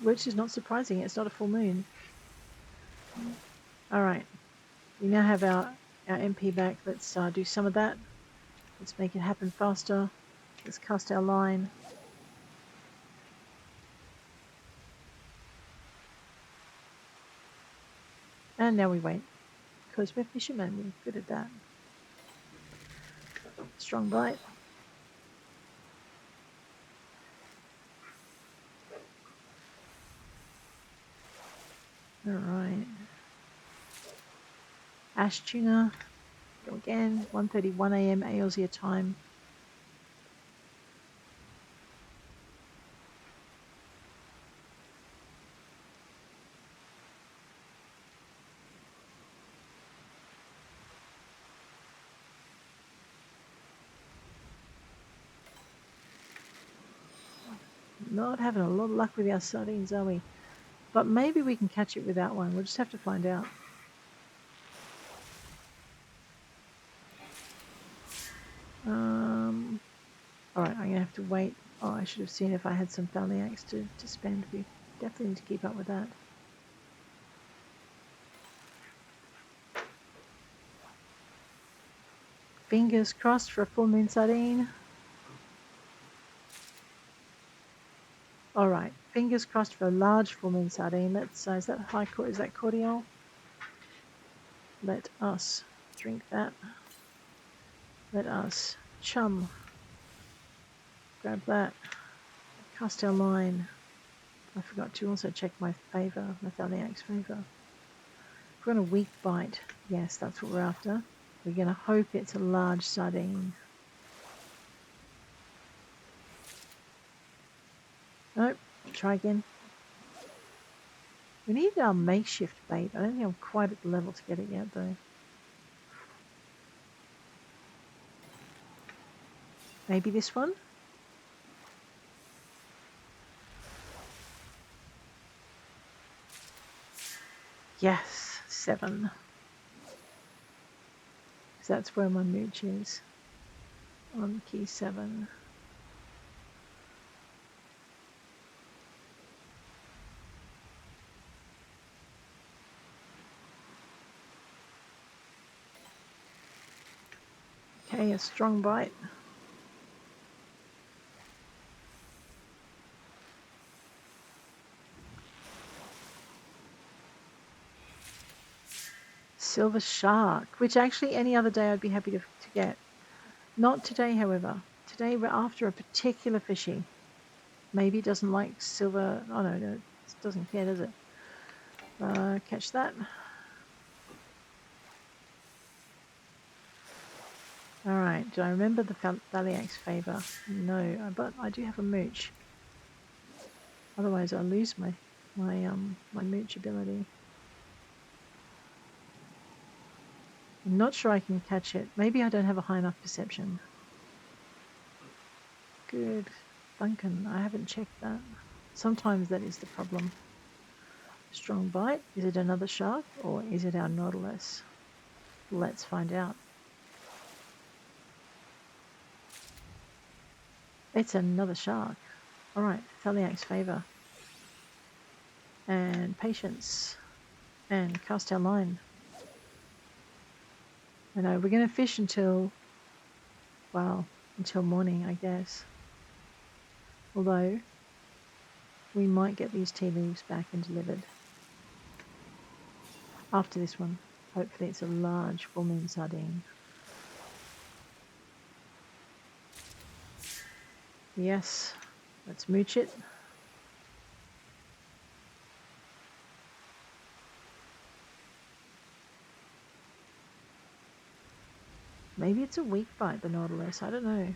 Which is not surprising. It's not a full moon. Alright. We now have our MP back. Let's do some of that. Let's make it happen faster. Let's cast our line. And now we wait. Because we're fishermen. We're good at that. Strong bite. Alright. Ash tuna. Go again. 1:31 AM Aussie time. Not having a lot of luck with our sardines, are we? But maybe we can catch it without one. We'll just have to find out. Alright, I'm going to have to wait. Oh, I should have seen if I had some Thanalan to spend. We definitely need to keep up with that. Fingers crossed for a full moon sardine. Alright, fingers crossed for a large full moon sardine. Let's, is that high court? Is that cordial? Let us drink that. Let us chum. Grab that. Cast our line. I forgot to also check my favour, my Thanalan's favour. We're on a weak bite. Yes, that's what we're after. We're going to hope it's a large sardine. Nope. Try again. We need our makeshift bait. I don't think I'm quite at the level to get it yet, though. Maybe this one? Yes, 7. So that's where my mooch is. On key 7. Okay, a strong bite. Silver shark, which actually any other day I'd be happy to get. Not today, however. Today we're after a particular fishy. Maybe it doesn't like silver. Oh no, it doesn't care, does it? Catch that. Alright, do I remember the Thanalan's favour? No, but I do have a mooch. Otherwise I'll lose my mooch ability. I'm not sure I can catch it. Maybe I don't have a high enough perception. Good. Duncan, I haven't checked that. Sometimes that is the problem. Strong bite. Is it another shark or is it our Nautilus? Let's find out. It's another shark. Alright, Thanalan's favour. And patience. And cast our line. I know, we're going to fish until, well, until morning, I guess. Although, we might get these tea leaves back and delivered. After this one. Hopefully it's a large full moon sardine. Yes, let's mooch it. Maybe it's a weak bite, the Nautilus. I don't know.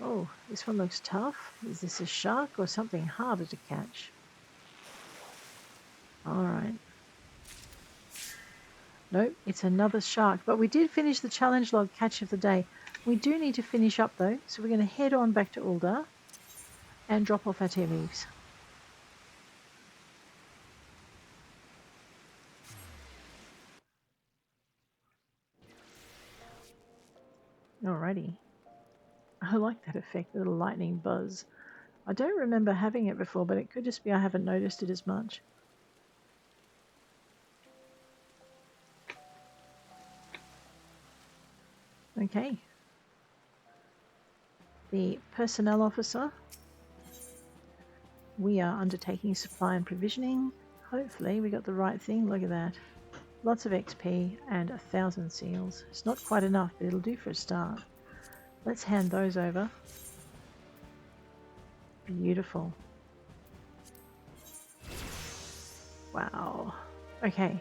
Oh, this one looks tough. Is this a shark or something harder to catch? Alright. Nope, it's another shark. But we did finish the challenge log catch of the day. We do need to finish up though, so we're going to head on back to Ul'dah. and drop off our tea leaves. Alrighty. I like that effect, the little lightning buzz. I don't remember having it before, but it could just be I haven't noticed it as much. Okay. The personnel officer. We are undertaking supply and provisioning. Hopefully we got the right thing. Look at that. Lots of XP and 1,000 seals. It's not quite enough, but it'll do for a start. Let's hand those over. Beautiful. Wow. Okay.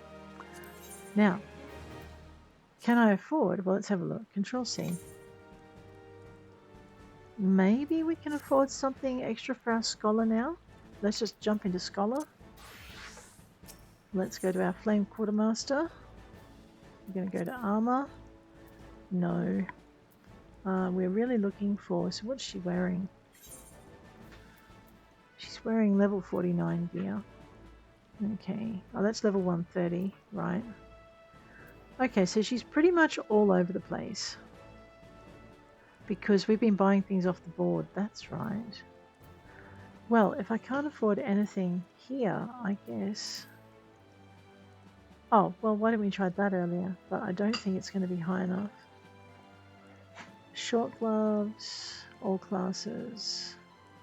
Now, can I afford? Well, let's have a look. Control C. Maybe we can afford something extra for our scholar now. Let's just jump into scholar. Let's go to our flame quartermaster. We're going to go to armor. No. We're really looking for... So what's she wearing? She's wearing level 49 gear. Okay. Oh, that's level 130. Right. Okay, so she's pretty much all over the place. Because we've been buying things off the board. That's right. Well, if I can't afford anything here, I guess... Oh, well, why didn't we try that earlier? But I don't think it's going to be high enough. Short gloves, all classes,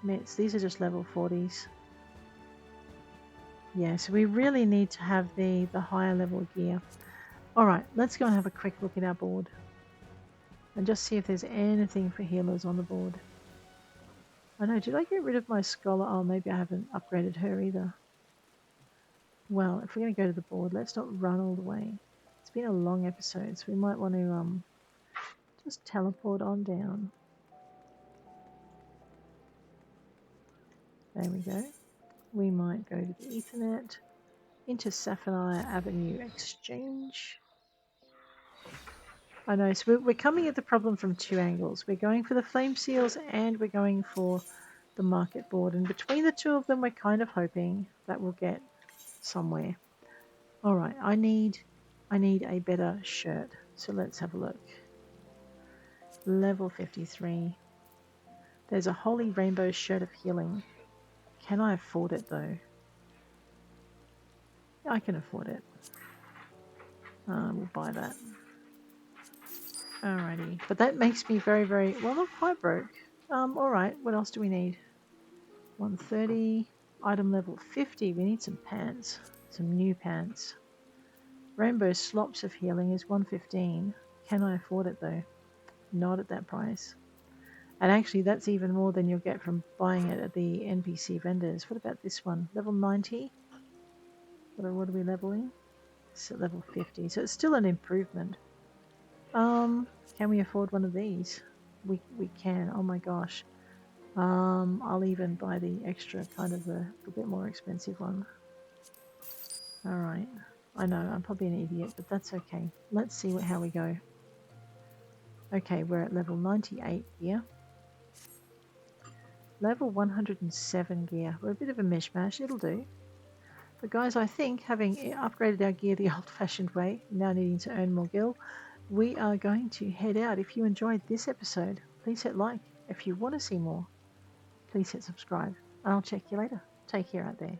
mitts. These are just level 40s. Yeah, so we really need to have the higher level gear. Alright, let's go and have a quick look at our board. And just see if there's anything for healers on the board. I know, did I get rid of my scholar? Oh, maybe I haven't upgraded her either. Well, if we're going to go to the board, let's not run all the way. It's been a long episode, so we might want to just teleport on down. There we go. We might go to the Ethernet, into Sapphire Avenue Exchange. I know, so we're coming at the problem from two angles. We're going for the flame seals and we're going for the market board. And between the two of them, we're kind of hoping that we'll get somewhere. Alright, I need a better shirt. So let's have a look. Level 53. There's a Holy Rainbow Shirt of Healing. Can I afford it though? I can afford it. We'll buy that. Alrighty. But that makes me very, very... Well, not quite broke. Alright, what else do we need? 130. Item level 50. We need some pants. Some new pants. Rainbow Slops of Healing is 115. Can I afford it though? Not at that price. And actually that's even more than you'll get from buying it at the NPC vendors. What about this one? Level 90? What are we leveling? It's at level 50. So it's still an improvement. Can we afford one of these? We can. Oh my gosh. I'll even buy the extra kind of a bit more expensive one. Alright. I know, I'm probably an idiot, but that's okay. Let's see how we go. Okay, we're at level 98 gear. Level 107 gear. We're a bit of a mishmash, it'll do. But guys, I think having upgraded our gear the old-fashioned way, now needing to earn more gil, we are going to head out. If you enjoyed this episode, please hit like. If you want to see more, please hit subscribe. And I'll check you later. Take care out there.